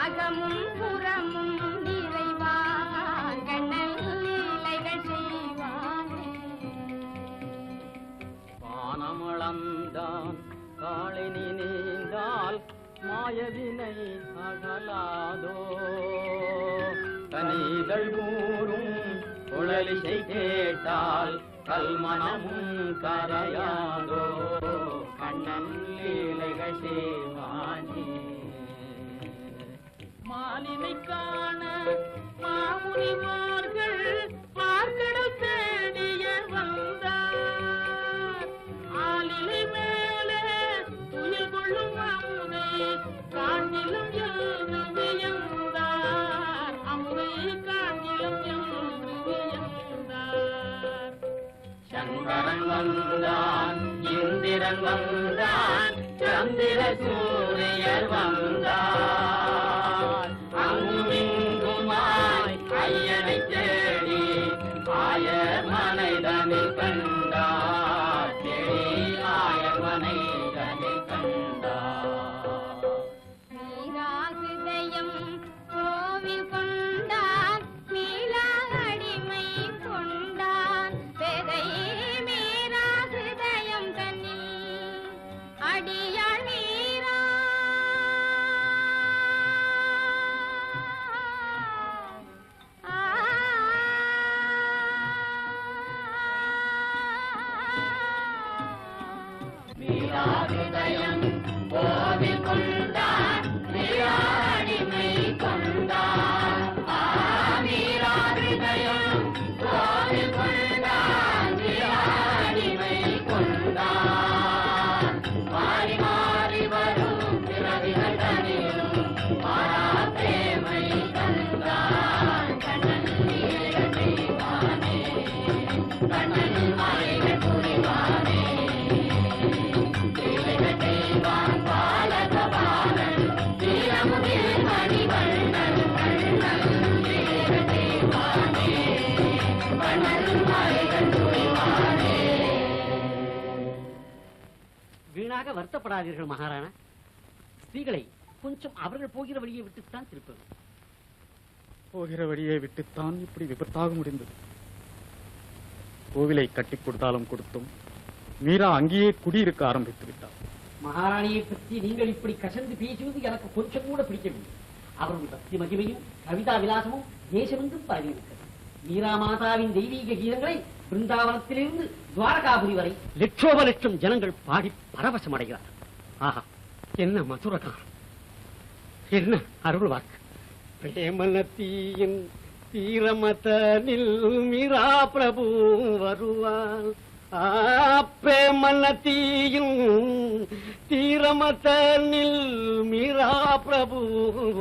அகமும் புறமும் நிறைவான் கண்ணன் லீலைகள் செய்வானே. வானமளந்தான் காளினி நீந்தால் மாயவினை அகலாதோ, கனிதழ் கூறும் குழலிசை கேட்டால் கல்மனமும் கரையாதோ, கண்ணன் லீலைகள் செய்வானே. மாலினை காண மாமுனிமார்கள் பார்க்கடல் தேடிய வந்தார். ஆலிலை மேலே துயில் கொள்ளும் அமுதை காண்கிலும் என்று வியந்தார். அமுதை காண்கிலும் என்று வியந்தார். சங்கரன் வந்தான், இந்திரன் வந்தான், சந்திர சூரியர் வந்தான். அங்குமிங்குமாய் ஐயனை தேடி ஆயர் மனைதனில் கண்டார், தேடி ஆயர் மனைதனில் கண்டார். மீராஹிருதயம் கோவில் கொண்டான், மீளா அடிமை கொண்டான். பெதை மீராஹிருதயம் தன்னில் அடியாள் மீரா. மீராஹிருதயம் கோவில் கொண்டான், மீராடிமை கொண்டான். மீராஹிருதயம் கோவில் கொண்டான், மீராடிமை கொண்டான். மாறி மாறி வரும் பிறவிகள் தனிலும் மாறாப்பேமை தந்தான். கண்ணன் லீலைகள் செய்வானே, கண்ணன் மாலைகள் புரிவானே. வீணாக வருத்தப்படாதீர்கள் மகாராணா. ஸ்திரீகளை கொஞ்சம் அவர்கள் போகிற வழியை விட்டுத்தான் திருப்பது. போகிற வழியை விட்டுத்தான் இப்படி விபத்தாக முடிந்தது. கோவிலை கட்டி கொடுத்தாலும் கொடுத்தும் மீரா அங்கேயே குடியிருக்க ஆரம்பித்து விட்டார். மகாராணியை பற்றி நீங்கள் இப்படி கசந்து பேசுவது எனக்கு கொஞ்சம் கூட பிடிக்கவில்லை. அவருடைய பக்தி மகிமையும் கவிதா விலாசமும் தேசமெங்கும் பரவியிருக்கிறது. மீரா மாதாவின் தெய்வீக கீதங்களை பிருந்தாவனத்திலிருந்து துவாரகாபுரி வரை லட்சோப லட்சம் ஜனங்கள் பாடி பரவசம் அடைகிறார்கள். ஆஹா, என்ன மதுரகாரம், என்ன அருள் வாக்கு. பிரேமலத்தீயின் தீரமதனில் மீரா பிரபு வருவாள். பிரேமலத்தீயின் தீரமதனில் மீரா பிரபு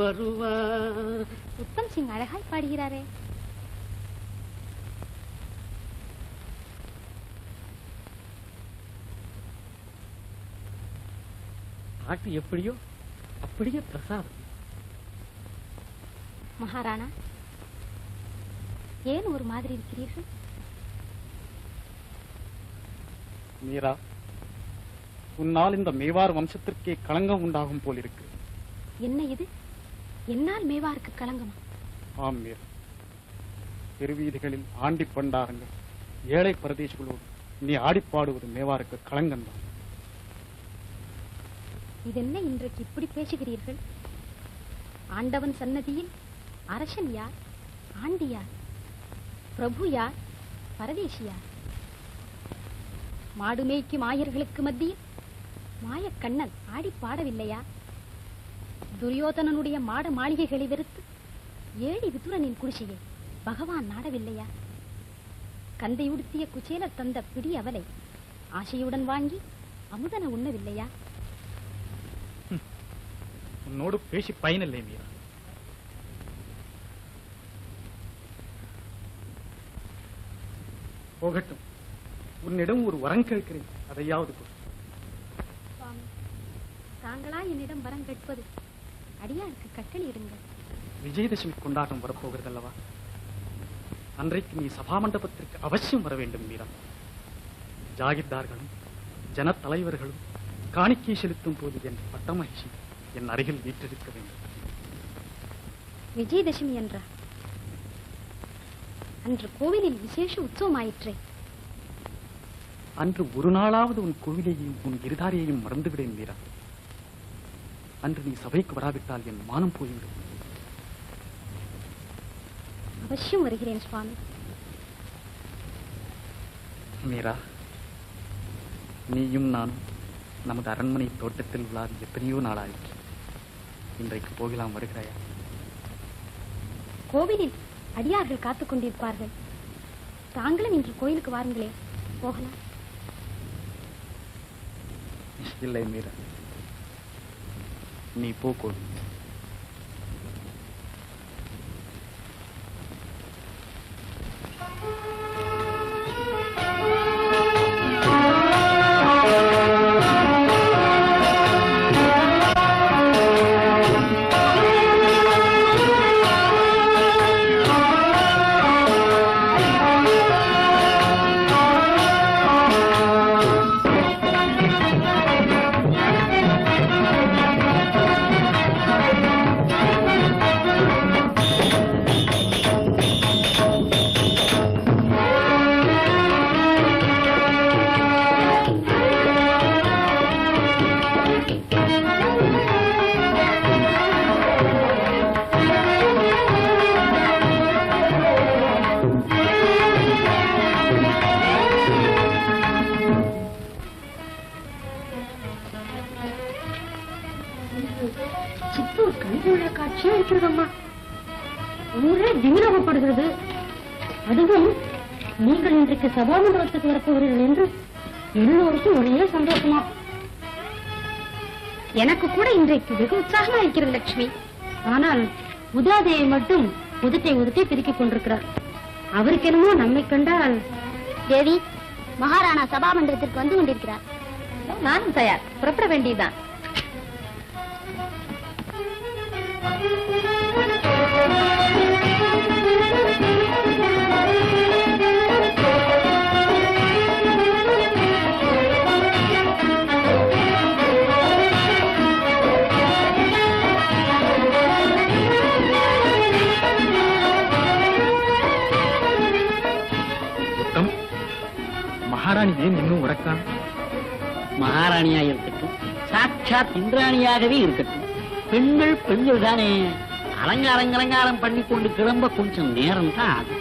வருவாள். உத்தம் சிங் அழகாய் பாடுகிறாரே. பாட்டு எப்படியோ அப்படியே பிரசாதம். மகாராணா, ஏன் ஒரு மாதிரி இருக்கிறீர்கள்? மீரா, உன்னால் இந்த மேவார் வம்சத்திற்கே களங்கம் உண்டாகும் போல் இருக்கு. என்ன இது? என்னால் மேவாருக்கு களங்கமா? ஆம் மீரா, தெருவீதிகளில் ஆண்டி பண்டாரங்கள் ஏழை பிரதேசங்களோடு நீ ஆடிப்பாடுவது மேவாருக்கு களங்கம்தான். இதென்ன இன்றைக்கு இப்படி பேசுகிறீர்கள்? ஆண்டவன் சன்னதியில் அரசன் யார், ஆண்டி யார், பிரபு யார், பரதேசி யார்? மாடு மேய்க்கும் ஆயர்களுக்கு மத்தியில் மாயக்கண்ணன் ஆடி பாடவில்லையா? துரியோதனனுடைய மாட மாளிகைகளை வெறுத்து ஏழி விதுரனின் குடிசையை பகவான் நாடவில்லையா? கந்தை உடுத்திய குச்சேலர் தந்த பிடி அவலை ஆசையுடன் வாங்கி அமுதன உண்ணவில்லையா? உன்னோடு பேசி பயனில்லை மீரா. போகட்டும், உன்னிடம் ஒரு வரம் கேட்கிறேன், அதையாவது கொடு. சுவாமி, தாங்களா என்னிடம் வரம் கேட்பது? அடியாருக்கு கட்டளையிடுங்கள். விஜயதசமி கொண்டாட்டம் வரப்போகிறது அல்லவா? அன்றைக்கு நீ சபா மண்டபத்திற்கு அவசியம் வர வேண்டும் மீரா. ஜாகிர்தார்களும் ஜன தலைவர்களும் காணிக்கை செலுத்தும் போது என் பட்டமகிழ்ச்சி என் அருகில் வீற்றிருக்க வேண்டும். விஜயதசமி என்றா? அன்று கோவிலில் விசேஷ உற்சவமாயிற்றே. அன்று ஒரு நாளாவது உன் கோவிலையும் உன் இருதாரியையும் மறந்துவிடேன் மீரா. அன்று நீ சபைக்கு வராவிட்டால் என் மானம் போய்விடும். அவசியம் வருகிறேன் சுவாமி. மீரா, நீயும் நானும் நமது அரண்மனை தோட்டத்தில் விழாது எத்தனையோ நாளாயிற்று. இன்றைக்கு போகலாம், வருகிறாயா? கோவிலில் அடியார்கள் காத்துக் கொண்டிருப்பார்கள். தாங்களும் இன்று கோயிலுக்கு வாருங்களே, போகலாம். இல்லை மீரா, நீ போ கோவில். சித்தூர் கண்கொள்ள காட்சியா இருக்கிறதம்மா. ஊரே திமிரகப்படுகிறது. அதுவும் நீங்கள் இன்றைக்கு சபாமண்டபத்துக்கு வரப்போகிறீர்கள் என்று எல்லோருக்கும் ஒரே சந்தோஷமா. எனக்கு கூட இன்றைக்கு வெகு உற்சாகமா இருக்கிறது லட்சுமி. ஆனால் உதாதேவி மட்டும் உதட்டை பிரிக்கிக் கொண்டிருக்கிறார். அவருக்கு என்னமோ நம்மை கண்டால். தேவி, மகாராணா சபாமண்டபத்திற்கு வந்து கொண்டிருக்கிறார். நானும் தயார், புறப்பட வேண்டியதுதான். மகாராணி ஏன் இன்னும் உறக்கான்? மகாராணியா இருக்கட்டும், சாட்சாத் இந்திராணியாகவே இருக்கட்டும், பெண்கள் தானே. அலங்காரம் பண்ணி கொண்டு கிளம்ப கொஞ்சம் நேரம் தான் ஆகும்.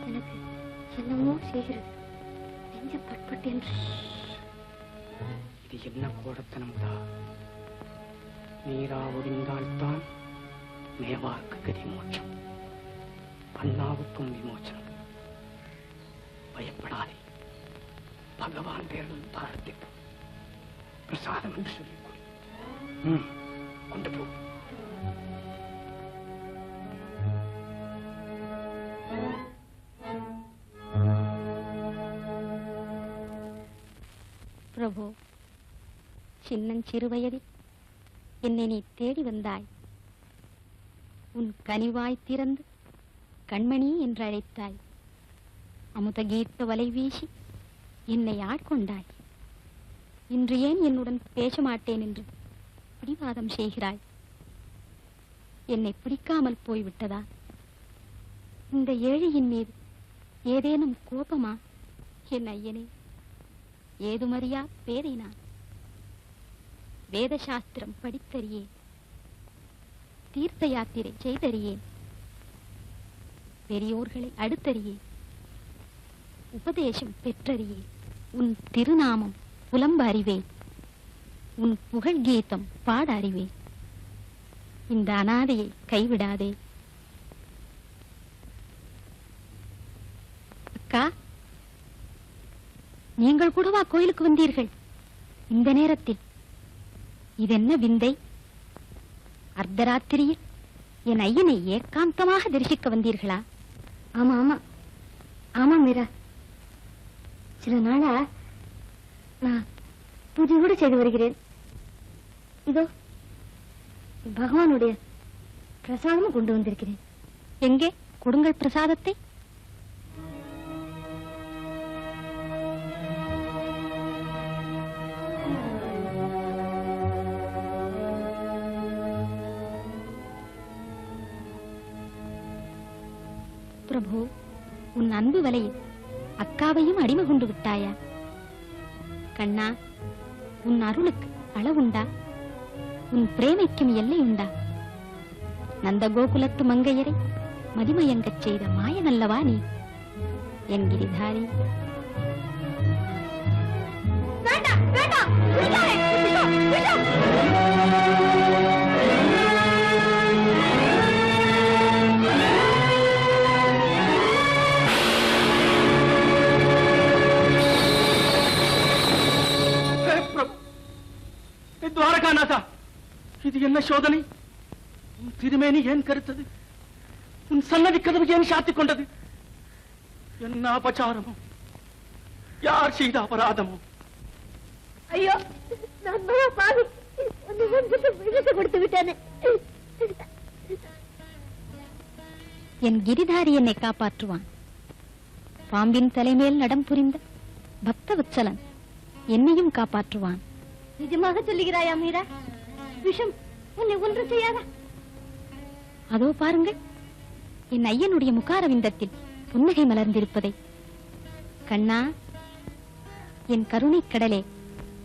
எனக்கு என்னமோ செய்கிறது. நெஞ்ச பட்பட்டு என்று. இது என்ன கோடத்தனம்டா? நீரா ஒழிந்தால்தான் மேவார்க்கு கதி மோட்சம், அண்ணாவுக்கும் விமோச்சனம். பயப்படாதே, பகவான் பேரில் பாரத்திற்கு பிரசாதம் என்று சொல்லிக் கொடு. கொண்டு போ. பிரபு, சின்னஞ்சிறு வயதில் என்னை நீ தேடி வந்தாய். உன் கனிவாய் திறந்து கண்மணி என்று அழைத்தாய். அமுத கீர்த்த வலை வீசி என்னை ஆட்கொண்டாய். இன்று ஏன் என்னுடன் பேச மாட்டேன் என்று பிடிவாதம் செய்கிறாய்? என்னை பிடிக்காமல் போய்விட்டதா? இந்த ஏழையின் மீது ஏதேனும் கோபமா? என் ஐயனே, ஏதுமறியா பேதை நான். வேத சாஸ்திரம் படித்தறியேன், தீர்த்த யாத்திரை செய்தறியேன், பெரியோர்களை அடுத்தறியேன், உபதேசம் பெற்றறியேன். உன் திருநாமம் புலம்ப அறிவேன், உன் புகழ் கீதம் பாட அறிவேன். இந்த அனாதையை கைவிடாதே. அக்கா, நீங்கள் கூடவா கோயிலுக்கு வந்தீர்கள் இந்த நேரத்தில்? இதென்ன விந்தை? அர்த்தராத்திரியில் என் ஐயனை ஏகாந்தமாக தரிசிக்க வந்தீர்களா? ஆமா ஆமா ஆமா மீரா, சில நாளா நான் பூஜை கூட செய்து வருகிறேன். இதோ பகவானுடைய பிரசாதமும் கொண்டு வந்திருக்கிறேன். எங்கே கொடுங்கள் பிரசாதத்தை. பிரபு, உன் அன்பு வலையில் அக்காவையும் அடிமை கொண்டு விட்டாயா? கண்ணா, உன் அருளுக்கு அளவுண்டா? உன் பிரேமைக்கும் எல்லை உண்டா? நந்த கோகுலத்து மங்கையரை மதிமயங்கச் செய்த மாயனல்லவா நீ என் கிரிதாரி? துவாரகாநாதா, இது என்ன சோதனை? உன் திருமேனி ஏன் கருத்தது? உன் சன்னதி கதவு ஏன் சாத்திக் கொண்டது? என்ன அபச்சாரமோ? யார் செய்த அபராதமோ? ஐயோ, நான் பாவி விழுந்து கொடுத்து விட்டேனே. என் கிரிதாரி என்னை காப்பாற்றுவான். பாம்பின் தலைமேல் நடம் புரிந்த பக்தவத்சலன் என்னையும் காப்பாற்றுவான். நிஜமாக சொல்லுகிறாயா மீரா? விஷம் உன்னை ஒன்று செய்யாதா? அதோ பாருங்கள், என் ஐயனுடைய முகாரவிந்தத்தில் புன்னகை மலர்ந்திருப்பதை. கண்ணா, என் கருணைக் கடலே,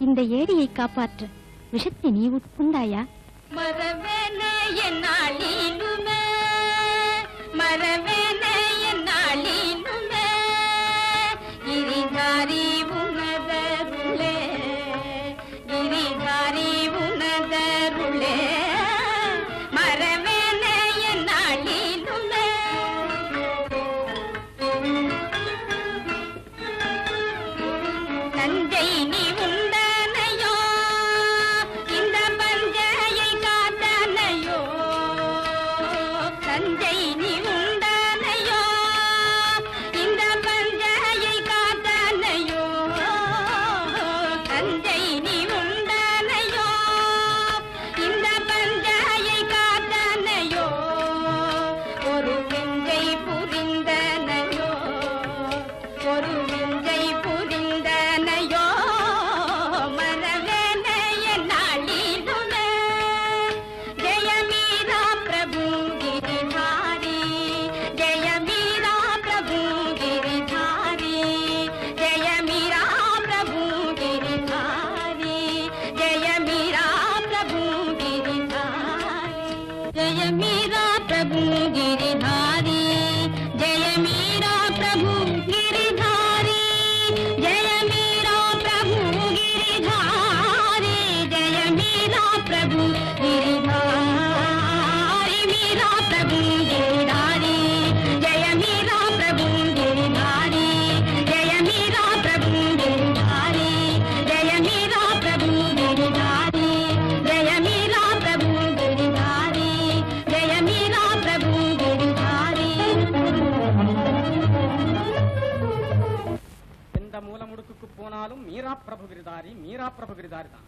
இந்த ஏழையை காப்பாற்ற விஷத்தை நீ உட்கொண்டாயா? மரவேன என்னாலினுமே, மரவேன என்னாலினுமே, கிரிதாரி உணர்தருளே, பிரபு கிரிதாரி மீரா பிரபு கிரிதாரி தான்.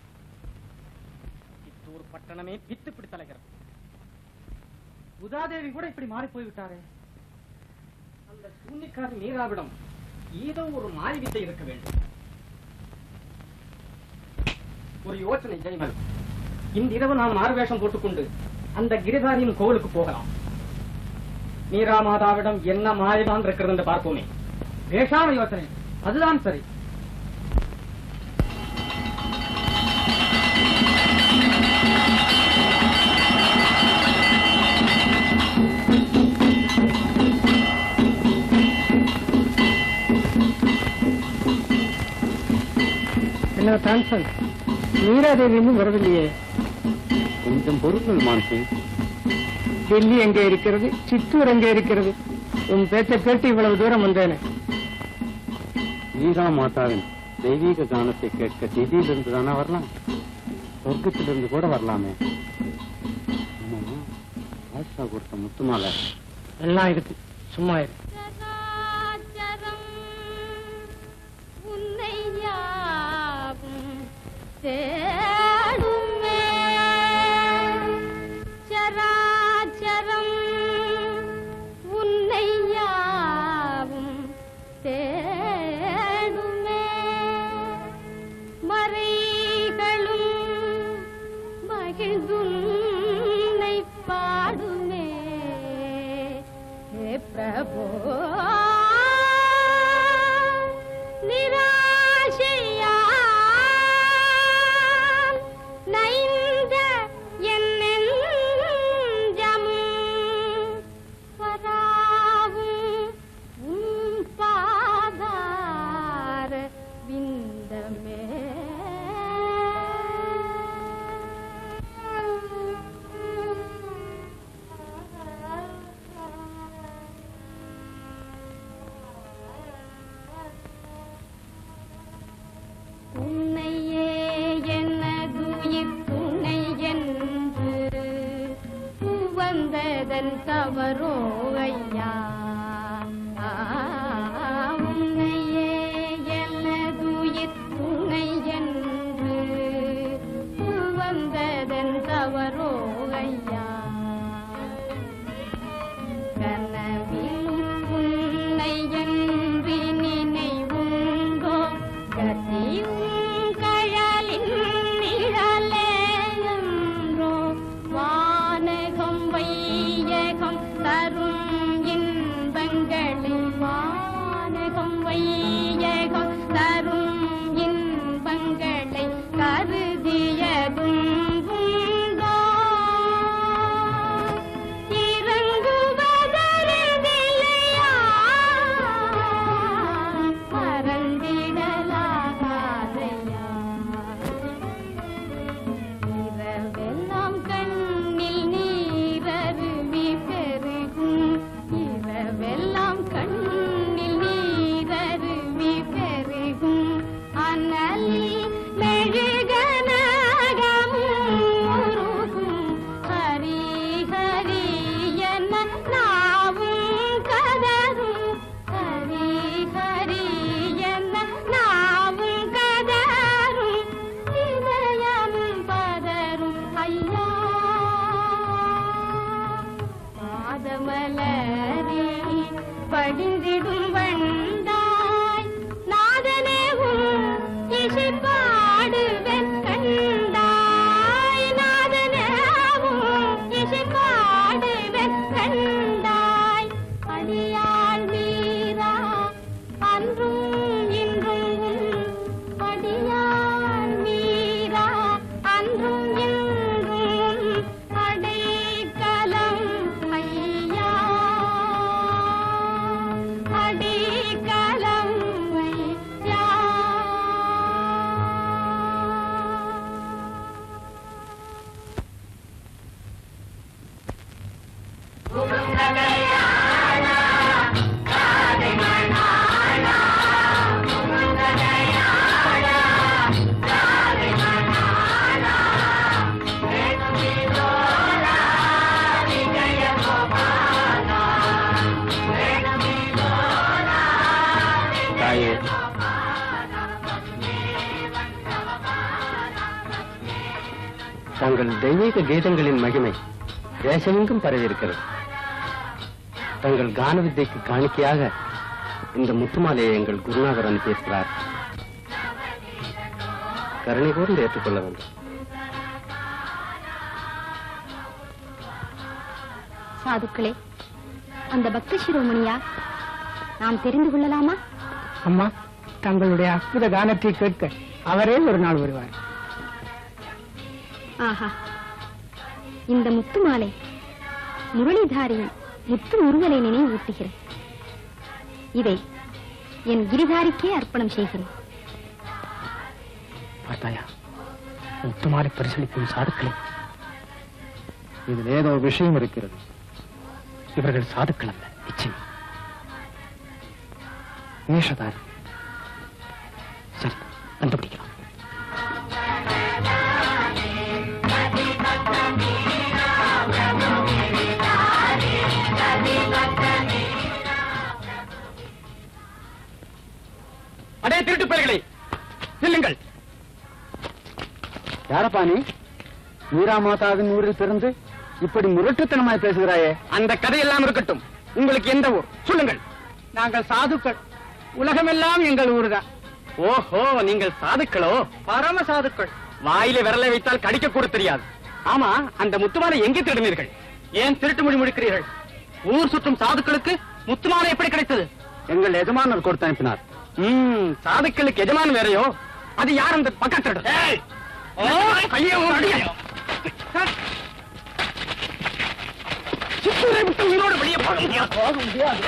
சித்தூர் பட்டணமே பித்து பிடித்தலைகிறது. உதாதேவி கூட இப்படி மாறி போய்விட்டாரே. அந்த சூன்யக்காரி மீராவிடம் ஏதோ ஒரு மாறி வித்தை இருக்க வேண்டும். ஒரு யோசனை ஜெய்மல், இன்றிரவு நாம் மாறுவேஷம் போட்டுக்கொண்டு அந்த கிரிதாரியின் கோவிலுக்கு போகலாம். மீரா மாதாவிடம் என்ன மாயதான் இருக்கிறது என்று பார்ப்போமே. பேசாம யோசனை, அதுதான் சரி. என்ன டிரான்ஸ்பர், மீராதேவி இன்னும் வரவில்லையே. கொஞ்சம் பொருட்கள் மான்சிங். டெல்லி எங்கே இருக்கிறது, சித்தூர் எங்கே இருக்கிறது? உன் பேச்சை கேட்டு இவ்வளவு தூரம் வந்தேனே. மீரா மாதாவின் தெய்வீக கானத்தை கேட்க திதியிலிருந்து தானே வரலாம், சொர்க்கத்திலிருந்து கூட வரலாமே. ஆஷா கொடுத்த முத்துமாலை எல்லாம் இருக்கு, சும்மா இருக்கு. சராச்சரம் உன்னை யாவும் தேடுமே. சராச்சரம் உன்னை யாவும் தேடுமே. மறைகளும் மகிழ்ந்துன்னை பாடுமே. हे प्रभो निराशया नैंद என்னெஞ்சமும் வராவும் உன் பாதார விந்தமே. உன்னையே எனதுயிர் துணை என்று உவந்ததன் தவறோ ஐயா. உன்னையே எனதுயிர் துணை என்று உவந்ததன் தவறோ ஐயா. கனவிலும் உன்னை என்று நினைவுங்கோ கதியும் கழலின் நிழலேன்றோ. வானகம் வையகம் தரும் இன்பங்களை, வானகம் வையகம் தரும் இன்பங்களை கருதியதும் உண்டோ. இறங்குவதறிதில்லையா மறந்திடலாகாதையா. இரவெல்லாம் கண்ணில் நீரருவி பெருகும். இரவெல்லாம் கண்ணில் நீரருவி பெருகும். அனலில் மெழுகனகமும் உருகும். ஹரி ஹரி என நாவும் கதரும். ஹரி ஹரி என நாவும் கதரும். இதயமும் பதரும் ஐயா. பாதமலரி படிந்திடும் வந்தாய் நாதனேவும் இசை பாடுவேன் கண்டாய். நாதனேவும் இசை பாடுவேன் கண்டாய். அடியாள் மீரா அன்றும் இன்றும். அடியாள் மீரா அன்றும் இன்றும் அடைக்கலம் ஐயா. தங்கள் தெய்வீக கீதங்களின் மகிமை தேசமெங்கும் பரவி இருக்கிறது. தங்கள் கான வித்தைக்கு காணிக்கையாக இந்த முத்துமாலையை எங்கள் குருநாதர் அனுப்பியிருக்கிறார். கருணை கூர்ந்து ஏற்றுக்கொள்ள வேண்டும். சாதுக்களே, அந்த பக்தி சிரோமணியா நாம் தெரிந்து கொள்ளலாமா? அம்மா, தங்களுடைய அற்புத கானத்தை கேட்க அவரே ஒரு நாள் வருவார். ஆஹா, இந்த முத்து மாலை முரளிதாரியின் முத்து முருகனை நினைவூட்டுகிறேன். இதை என் கிரிதாரிக்கே அர்ப்பணம் செய்கிறேன். பார்த்தாயா, முத்துமாலை பரிசளிக்கும் சாதுக்களே, இதில் ஏதோ விஷயம் இருக்கிறது. இவர்கள் சாதுக்கள் அல்ல, நிச்சயம் வேஷதாரி. சரி, கண்டுபிடிக்கலாம். அடே திருட்டு பயல்களே, நில்லுங்கள். யாரப்பா நீ? மீரா மாதாவின் ஊரில் பிறந்து இப்படி முரட்டுத்தனமாய் பேசுகிறாயே. அந்த கதையெல்லாம் இருக்கட்டும். உங்களுக்கு எந்த ஊர் சொல்லுங்கள். நாங்கள் சாதுக்கள். உலகமெல்லாம் எங்கள் ஊர்தான். ஓஹோ, நீங்கள் சாதுக்களோ? பரம சாதுக்கள். வாயில விரலை வைத்தால் கடிக்க கூட தெரியாது. ஆமா, அந்த முத்துமாலை எங்கே திருடினீர்கள்? ஏன் திருட்டு மொழி முடிக்கிறீர்கள்? ஊர் சுற்றும் சாதுக்களுக்கு முத்துமாலை எப்படி கிடைத்தது? எங்கள் எஜமானர் கொடுத்து அனுப்பினார். சாதுக்களுக்கு எஜமான் வேறையோ? அது யார் அந்த பக்கத்து? சித்தூரை விட்டு உயிரோடு வெளியே போக முடியாது.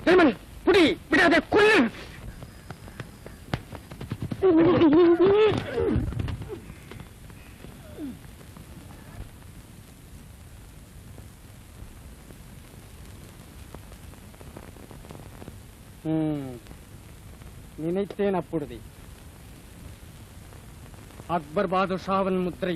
திருமன் புடி, விடாதே, கொல்லு. நினைத்தேன் அப்பொழுதே. அக்பர் பாதுஷாவின் முத்திரை.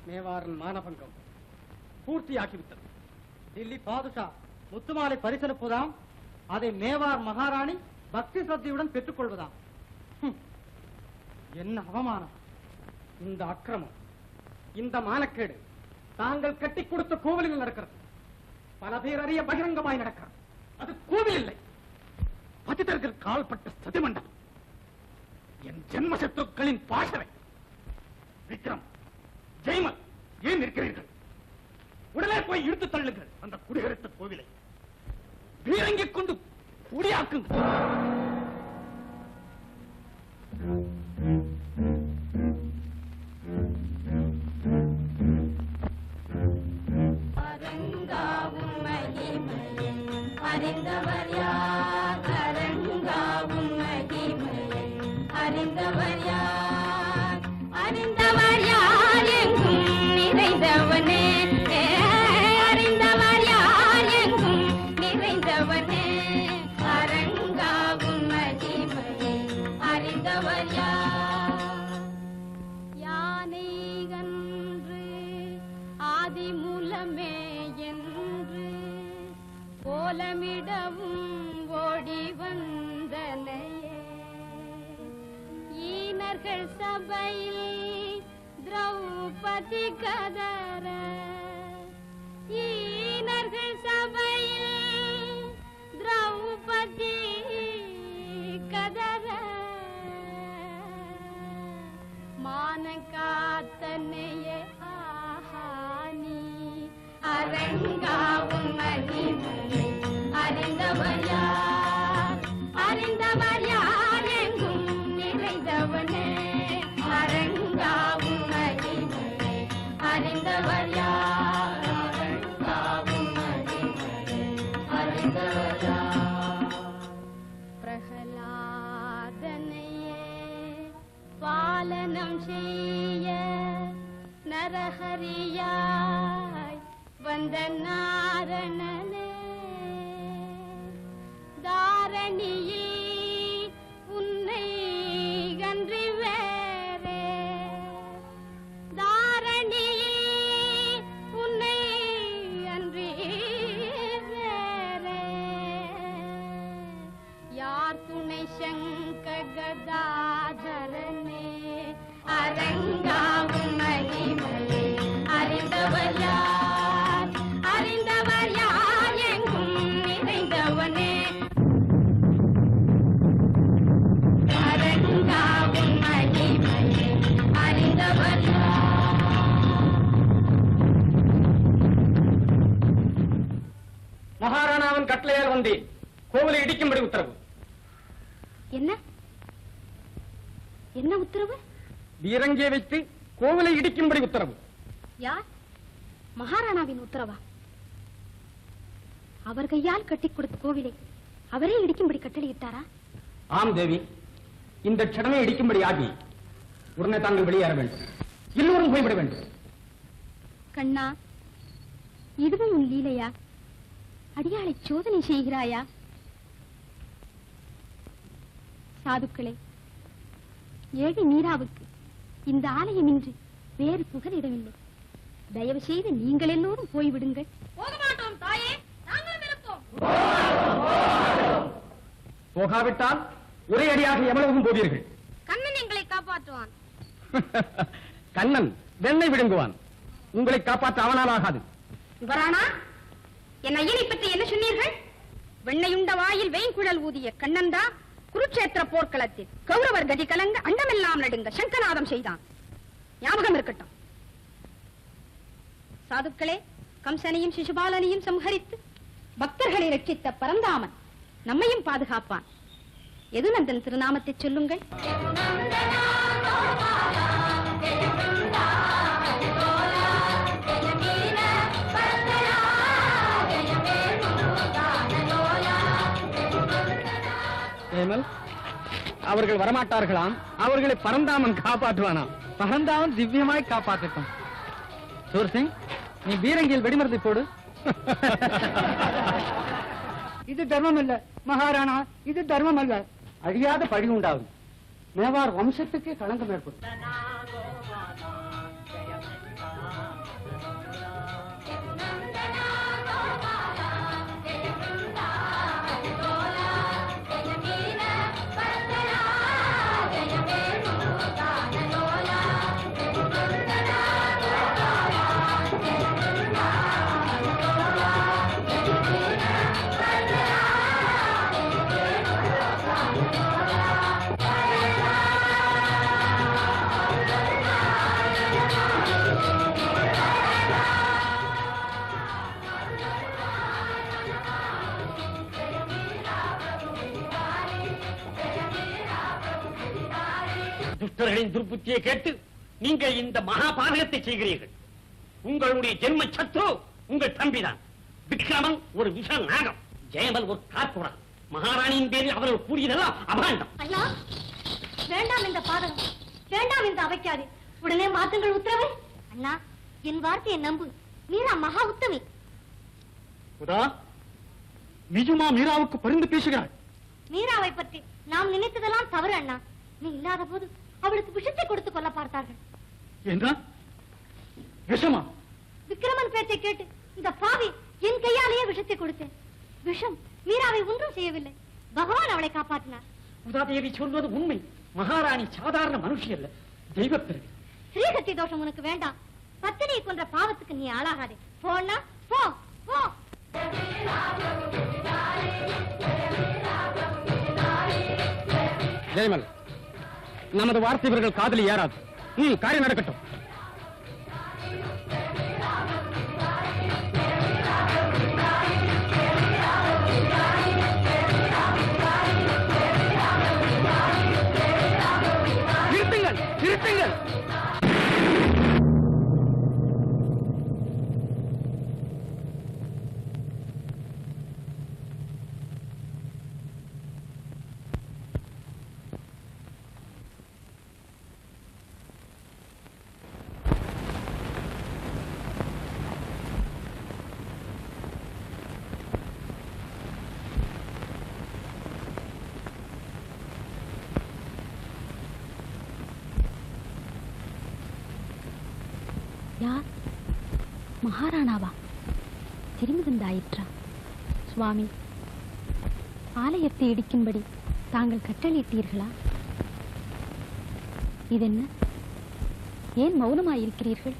மேவாரின் மானபங்கம் பூர்த்தியாக்கிவிட்டது. டில்லி பாதுஷா முத்துமாலை பரிசளிப்பதாம். அதை மேவார் மகாராணி பக்தி சத்தியுடன் பெற்றுக் கொள்வதாம். என்ன அவமானம்! இந்த அக்கிரமம், இந்த மானக்கேடு தாங்கள் கட்டி கொடுத்த கோவிலில் நடக்கிறது. பல பேர் அறிய பகிரங்கமாய் நடக்கிறது. அது கோவில் இல்லை, பதிதர்கள் கால்பட்ட சதிமண்டலம். என் ஜென்ம சத்துருக்களின் பாசறை. விக்ரம், ஜெய்மல், ஏன் இருக்கிறீர்கள்? உடனே போய் இழுத்து தள்ளுங்கள் அந்த குடிகரத்த கோவிலை. பீரங்கிக் கொண்டு குடியாக்குங்கள். அறிந்தவர் யார்? அரங்காவும் மகிமையை அறிந்தவர் யார்? அறிந்தவர் யார் எங்கும் நிறைந்தவனே. அறிந்தவர் யார் எங்கும் நிறைந்தவனே. அரங்காவும் மகிமையை அறிந்தவர் யார்? யானை கன்று ஆதிமூலமே என்று கோலமிடவும் ஓடி வந்தனையே. ஈனர்கள் சபையில் திரௌபதி கதற. ஈனர்கள் சபையில் திரௌபதி கதற. மான காத்தனையே ஆஹானி. அரங்காவும் மகிமையை அறிந்தவர் யார்? அறிந்தவர் யார் எங்கும் நிறைந்தவனே. அரங்காவும் மகிமையை அறிந்தவர் யார்? அரங்காவும் மகிமையை அறிந்தவர் யார்? பிரகலாதனையே பாலனம் செய்ய நரஹரியாய் வந்த நாரணனே. தாரணியில் உன்னை கன்றி வேறே. வந்தேன். கோவிலை இடிக்கும்படி உத்தரவு. என்ன என்ன உத்தரவு? வீரங்கே வைத்து கோவிலை இடிக்கும்படி உத்தரவு. யார்? மகாராணாவின் உத்தரவா? அவர் கையால் கட்டி கொடுத்த கோவிலை அவரே இடிக்கும்படி கட்டளையிட்டாரா? ஆம் தேவி, இந்த க்ஷணமே இடிக்கும்படி ஆகி உடனே தாங்கள் வெளியேற வேண்டும். எல்லோரும் போய்விட வேண்டும். கண்ணா, இதுவும் உன் லீலையா? அடியாளை சோதனை செய்கிறாயா? சாதுக்களே, ஏழை மீராவுக்கு இந்த ஆலயமின்றி வேறு புகலிடமில்லை. தயவு செய்து நீங்கள் எல்லோரும் போய்விடுங்கள். போக மாட்டோம் தாயே, நாங்களும் இருப்போம். போகாவிட்டால் ஒரே அடியாக எவ்வளவும் போவீர்கள். கண்ணன் எங்களை காப்பாற்றுவான். கண்ணன் வெண்ணை விடுங்குவான். உங்களை காப்பாற்ற அவனால் ஆகாது. யுவராணா, என் ஐயனை பற்றி என்ன சொன்னீர்கள்? வெண்ணையுண்ட வாயில் வெயின்குழல் ஊதிய கண்ணன்தா குருட்சேத்திர போர்க்களத்தில் கௌரவர் கதி கலங்க அண்டமெல்லாம் நடுங்க சங்கநாதம் செய்தான். ஞாபகம் இருக்கட்டும். சாதுக்களே, கம்சனையும் சிசுபாலனையும் சம்ஹரித்து பக்தர்களை ரட்சித்த பரந்தாமன் நம்மையும் பாதுகாப்பான். எதுநந்தன் திருநாமத்தை சொல்லுங்கள். அவர்கள் வரமாட்டார்களாம். அவர்களை பரந்தாமன் காப்பாற்றுவானாம். பரந்தாமன் திவ்யமாய் காப்பாற்றட்டும். சூர்சிங், நீ பீரங்கியில் வெடிமருந்தை போடு. இது தர்மம் அல்ல மகாராணா, இது தர்மம் அல்ல. அழியாத பழி உண்டாகும். மேவார் வம்சத்துக்கே களங்கம் ஏற்படும். துஷ்டர்களின் துர்புத்தியை கேட்டு நீங்கள் இந்த மகாபாதகத்தை செய்கிறீர்கள். உங்களுடைய ஜென்ம சத்ரு உங்கள் தம்பிதான். விக்ரமன் ஒரு விஷ நாகம், ஜெயமல் ஒரு காட்டுறான். மகாராணியின் பேரில் அவர்கள் கூறியதெல்லாம் அபாண்டம். ஐயா, வேண்டாம் இந்த பாதகம், வேண்டாம் இந்த அவைக்காது. உடனே மாற்றுங்கள் உத்தரவு. அண்ணா, என் வார்த்தையை நம்பு. மீரா மகா உத்தமி. நிஜமா மீராவுக்கு பரிந்து பேசுகிறாள். மீராவை பற்றி நாம் நினைத்ததெல்லாம் தவறு அண்ணா. நீ இல்லாத போது அவளுக்கு விஷத்தை கொடுத்து கொள்ள பார்த்தார்கள். என்ன விஷமா? விக்ரமன் பேச்சை கேட்டு இந்த பாவி என் கையாலேயே விஷத்தை கொடுத்தேன். விஷம் மீராவை ஒன்றும் செய்யவில்லை. பகவான் அவளை காப்பாற்றினார். உதாதேவி சொல்வது உண்மை. மகாராணி சாதாரண மனுஷி அல்ல, தெய்வப்பிறவி. ஸ்ரீசக்தி தோஷம் உனக்கு வேண்டாம். பத்தினியை கொன்ற பாவத்துக்கு நீ ஆளாகாதே. போனா போ போ. ஜெயமல், நமது வார்த்தை இவர்கள் காதலி ஏறாது. காரியம் நடக்கட்டும். நிறுத்துங்கள், நிறுத்துங்கள். யார்? மகாராணாவா? தெரிந்துவந்தாயிற்றா? சுவாமி, ஆலயத்தை இடிக்கும்படி தாங்கள் கட்டளையிட்டீர்களா? இதென்ன? ஏன் மௌனமாயிருக்கிறீர்கள்?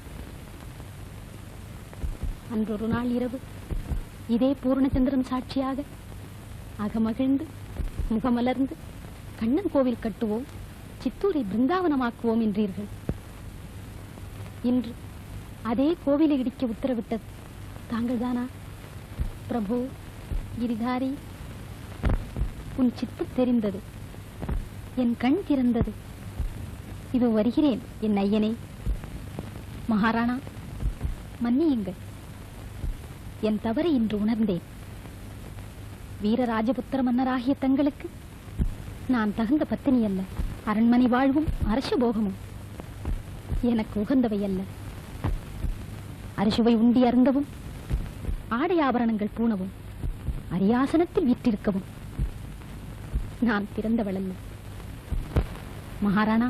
அன்றொரு நாள் இரவு இதே பூர்ணச்சந்திரன் சாட்சியாக அகமகிழ்ந்து முகமலர்ந்து கண்ணன் கோவில் கட்டுவோம், சித்தூரை பிருந்தாவனமாக்குவோம் என்றீர்கள். இன்று அதே கோவிலை இடிக்க உத்தரவிட்டது தாங்கள் தானா? பிரபு, கிரிதாரி, உன் சித்து தெரிந்தது, என் கண் திறந்தது. இதோ வருகிறேன் என் ஐயனே. மகாராணா, மன்னியுங்கள், என் தவறை இன்று உணர்ந்தேன். வீரராஜபுத்திர மன்னராகிய தங்களுக்கு நான் தகுந்த பத்தினி அல்ல. அரண்மனை வாழ்வும் அரச போகமும் எனக்கு உகந்தவை அல்ல. அரசுவை உண்டி அருந்தவும், ஆடை ஆபரணங்கள் பூணவும், அரியாசனத்தில் வீற்றிருக்கவும் நான் பிறந்தவள் அல்ல. மகாராணா,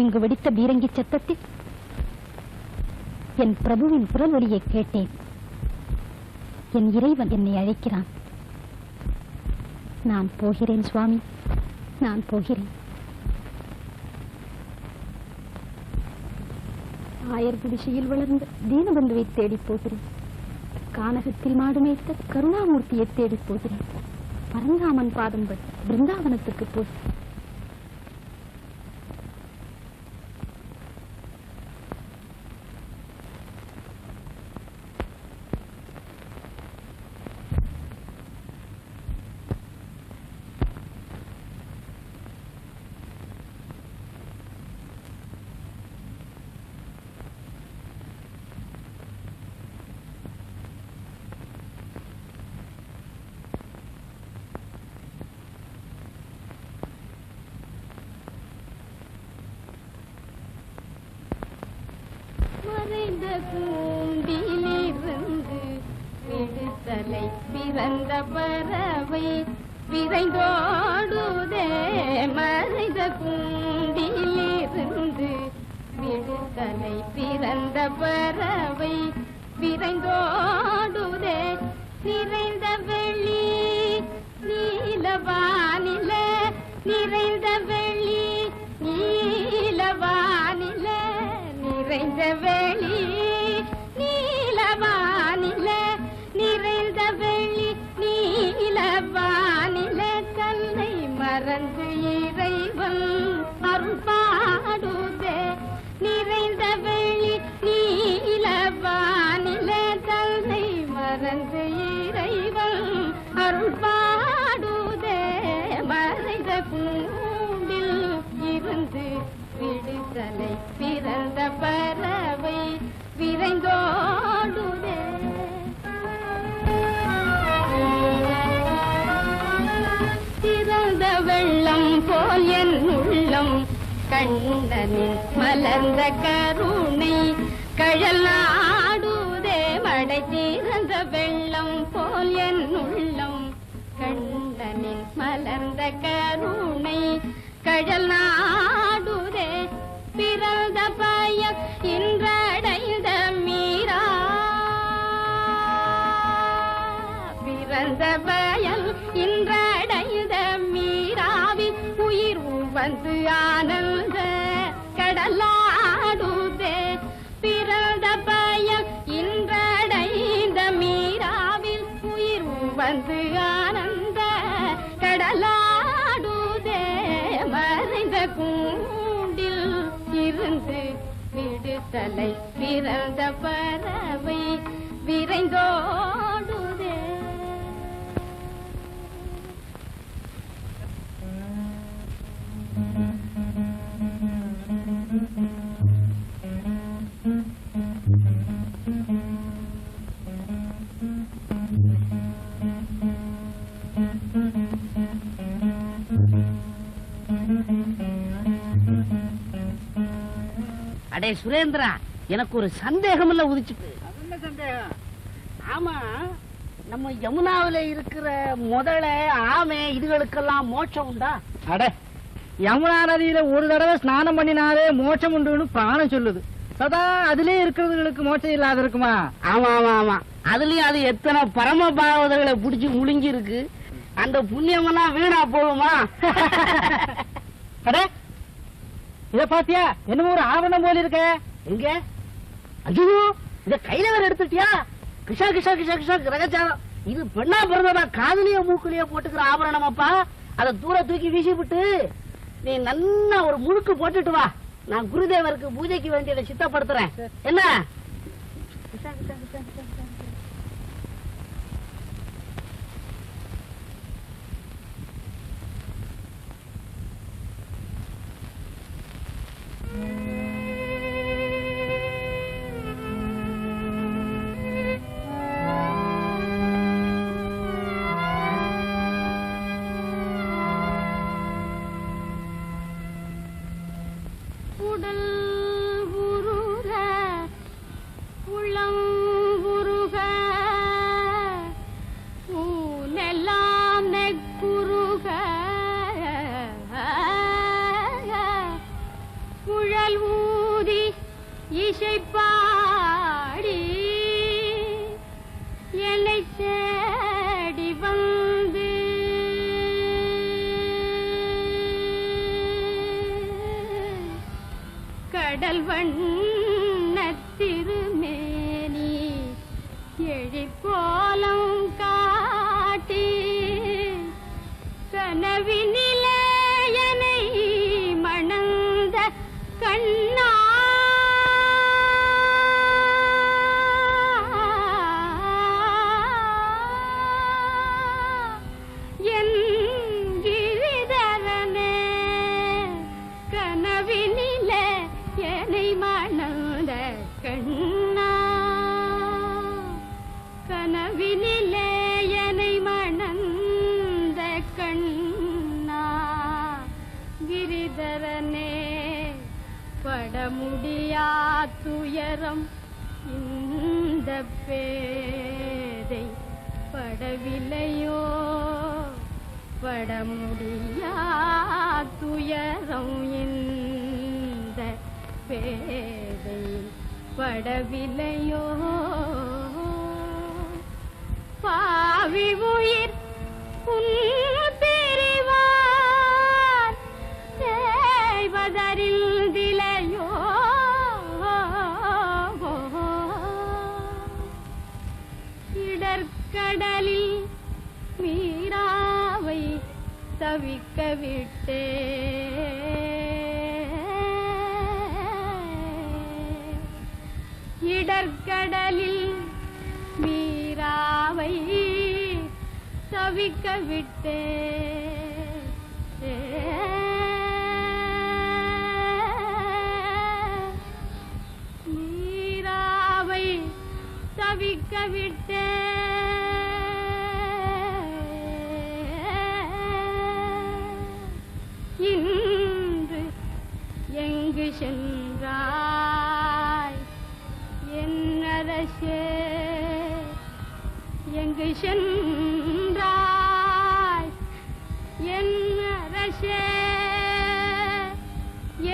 இங்கு வெடித்த பீரங்கி சத்தத்தில் என் பிரபுவின் குரல் ஒலியை கேட்டேன். என் இறைவன் என்னை அழைக்கிறான். நான் போகிறேன் சுவாமி, நான் போகிறேன். ஆயர் குடிசையில் வளர்ந்த தீனபந்துவை தேடிப் போகிறேன். கானகத்தில் மாடு மேய்த்த கருணாமூர்த்தியை தேடிப் போகிறேன். பரந்தாமன் பாதம்படி பிருந்தாவனத்துக்கு போகிறேன். மறைந்த கூண்டிலிருந்து விடுதலை பிறந்த பறவை விரைந்தோடுதே. மறைந்த கூண்டிலிருந்து விடுதலை பிறந்த பறவை விரைந்தோடுதே. நிறைந்த வெளி நீலவானில, நிறைந்த வெளி நீலவானில, நிறைந்த வெளி நீலவானில, நிறைந்த வெளி நீலவானில, கல்லை மறந்து இறைவன் அருள் பாடுதே. நிறைந்த வெளி நீலவானில, கல்லை மறந்து இறைவன் அருள் பாடுதே. மறைந்த கூண்டில் இருந்து விடுதலை பிறந்த பறவை விரைந்தோடுதே. திறந்த வெள்ளம் போல் என் உள்ளம் கண்ணனின் மலர்ந்த கருணை கழல் நாடுதே. மடை திறந்த வெள்ளம் போல் என் உள்ளம் கண்ணனின் மலர்ந்த கருணை கழல் நாடுதே. பிறந்த பயம் இன்றடைந்த மீரா, பிறந்த பயம் இன்றடைந்த மீராவில் உயிர் வந்து ஆனந்த கடலாடுதே. பிறந்த பயம் இன்றடைந்த மீராவில் உயிர் வந்து ஆனந்த கடலாடுதே. மறைந்த கூண்டில் இருந்து விடுதலை பிறந்த பறவை விரைந்தோடுதே. அடே சுரேந்திரா, எனக்கு ஒரு சந்தேகம் இல்ல உதிச்சுட்டு. சந்தேகம்? ஆமா, நம்ம யமுனாவில இருக்கிற முதல ஆமை இதுகளுக்கெல்லாம் மோட்சம் உண்டா? அட, யமுனா நதியில ஒரு தடவை ஸ்நானம் பண்ணினாலே மோட்சம் உண்டுன்னு பிராணம் சொல்லுது. சதா அதிலே இருக்கிறவங்களுக்கு மோட்சம் இல்லாத இருக்குமா? ஆமா ஆமா ஆமா, அதுலயும் அது எத்தனை பரம பாகவதர்களை புடிச்சு முழுங்கி இருக்கு. அந்த புண்ணியமெல்லாம் வீணா போகுமா? அட, இத பாத்தியா? என்னமோ ஒரு ஆவணம் போல இருக்க. எங்க? ஐயோ, இத கையில வேற எடுத்துட்டியா? கிஷா கிஷா கிஷா கிஷா கிரகச்சாரம். இது பெண்ணா பிறந்ததா காதலிய மூக்குலிய போட்டுக்கிற ஆபரணம் அப்பா. அதை தூர தூக்கி வீசி விட்டு நீ நல்லா ஒரு முழுக்கு போட்டுட்டு வா. நான் குருதேவருக்கு பூஜைக்கு வேண்டியதை சித்தப்படுத்துறேன். என்ன? இசை பாடி என்னை தேடி வந்து கடல் வண்ண திருமேனி எழிற்கோலம் காட்டி கனவினிலே என்னை மணந்த கண்ணா என் கிரிதரனே கனவினிலே என்னை மணந்த கண்ணா கனவினிலே என்னை மணந்த கண்ணா கிரிதரனே பட முடியா துயரம் இந்த பேதை படவில்லையோ பட முடியா துயரம் இந்த பேதை படவில்லையோ பாவி உயிர் பிரிவார் செய்வதறிந்திலையோ இடர்கடலில் மீராவை தவிக்க விட்டே இடர்கடலில் மீராவை தவிக்க விட்டே மீராவை தவிக்க விட்டே இன்று எங்கு சென்றாய் என் அரசே எங்கு சென்றாய் என் அரசே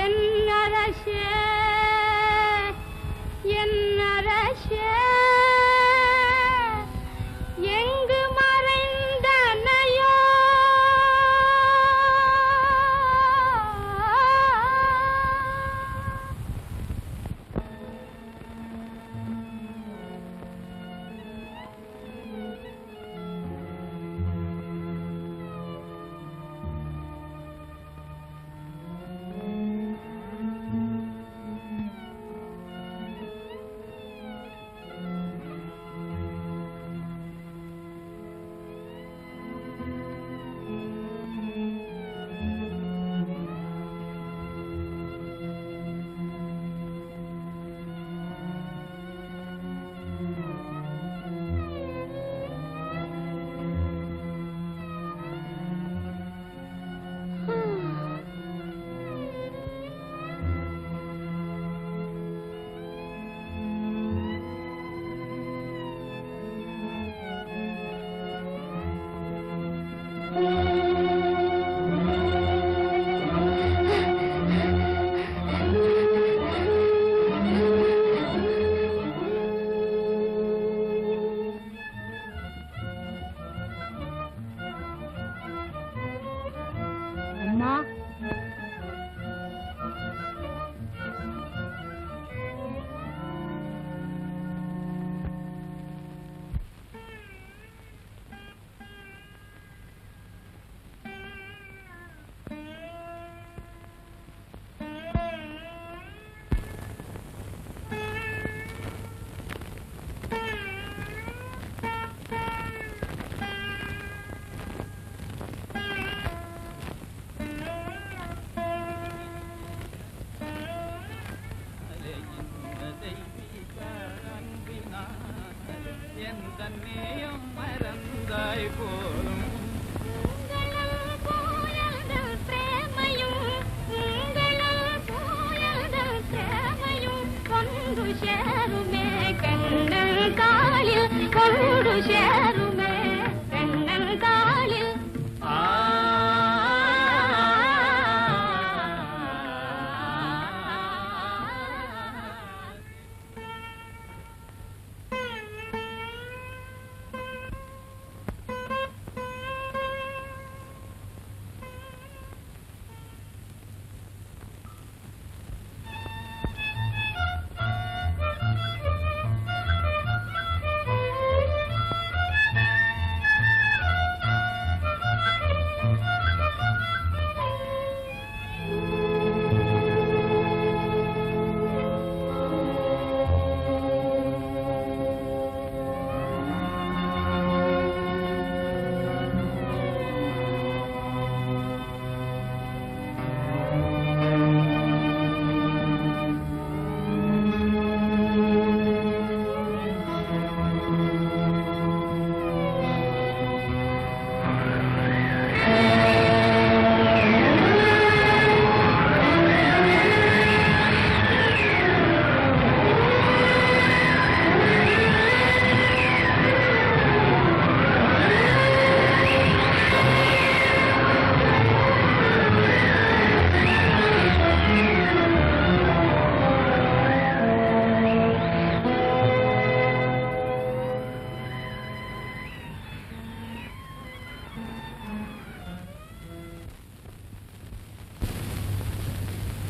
என் அரசே என் அரசே எங்கு மறைந்தனையோ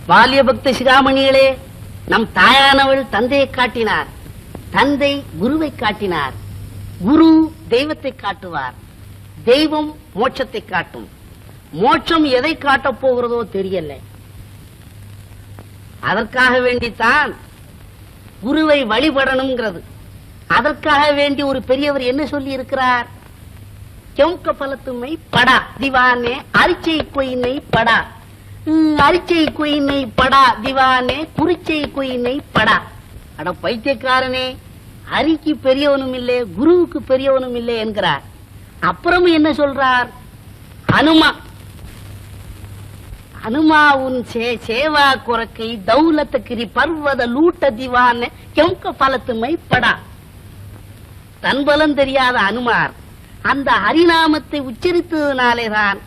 பால்ய பக்த சிகாமணிகளே, நம் தாயானவள் தந்தையை காட்டினார், தந்தை குருவை காட்டினார், குரு தெய்வத்தை காட்டுவார், தெய்வம் மோட்சத்தை காட்டும். மோட்சம் எதை காட்டப் போகிறதோ தெரியல. அதற்காக வேண்டித்தான் குருவை வழிபடணுங்கிறது. அதற்காக வேண்டி ஒரு பெரியவர் என்ன சொல்லி இருக்கிறார்? क्योंकि फलतुमै पड़ा दीवाने अरिचै कोई नहीं पड़ा, अरिचै कोई नहीं पड़ा दीवाने कुरिचै कोई नहीं पड़ा. அட பைத்தியக்காரனே, அரிக்கு பெரியவனும் இல்லை குருவுக்கு பெரியவனும் இல்லை என்கிறார். அப்புறம் என்ன சொல்றார்? அனுமா உன் சேவா குறக்கை தௌலத்தகிரி பர்வத லூட்ட திவான क्योंकि फलतुमै पड़ा. தன்பலம் தெரியாத அனுமார் அந்த ஹரிநாமத்தை உச்சரித்ததுனாலேதான்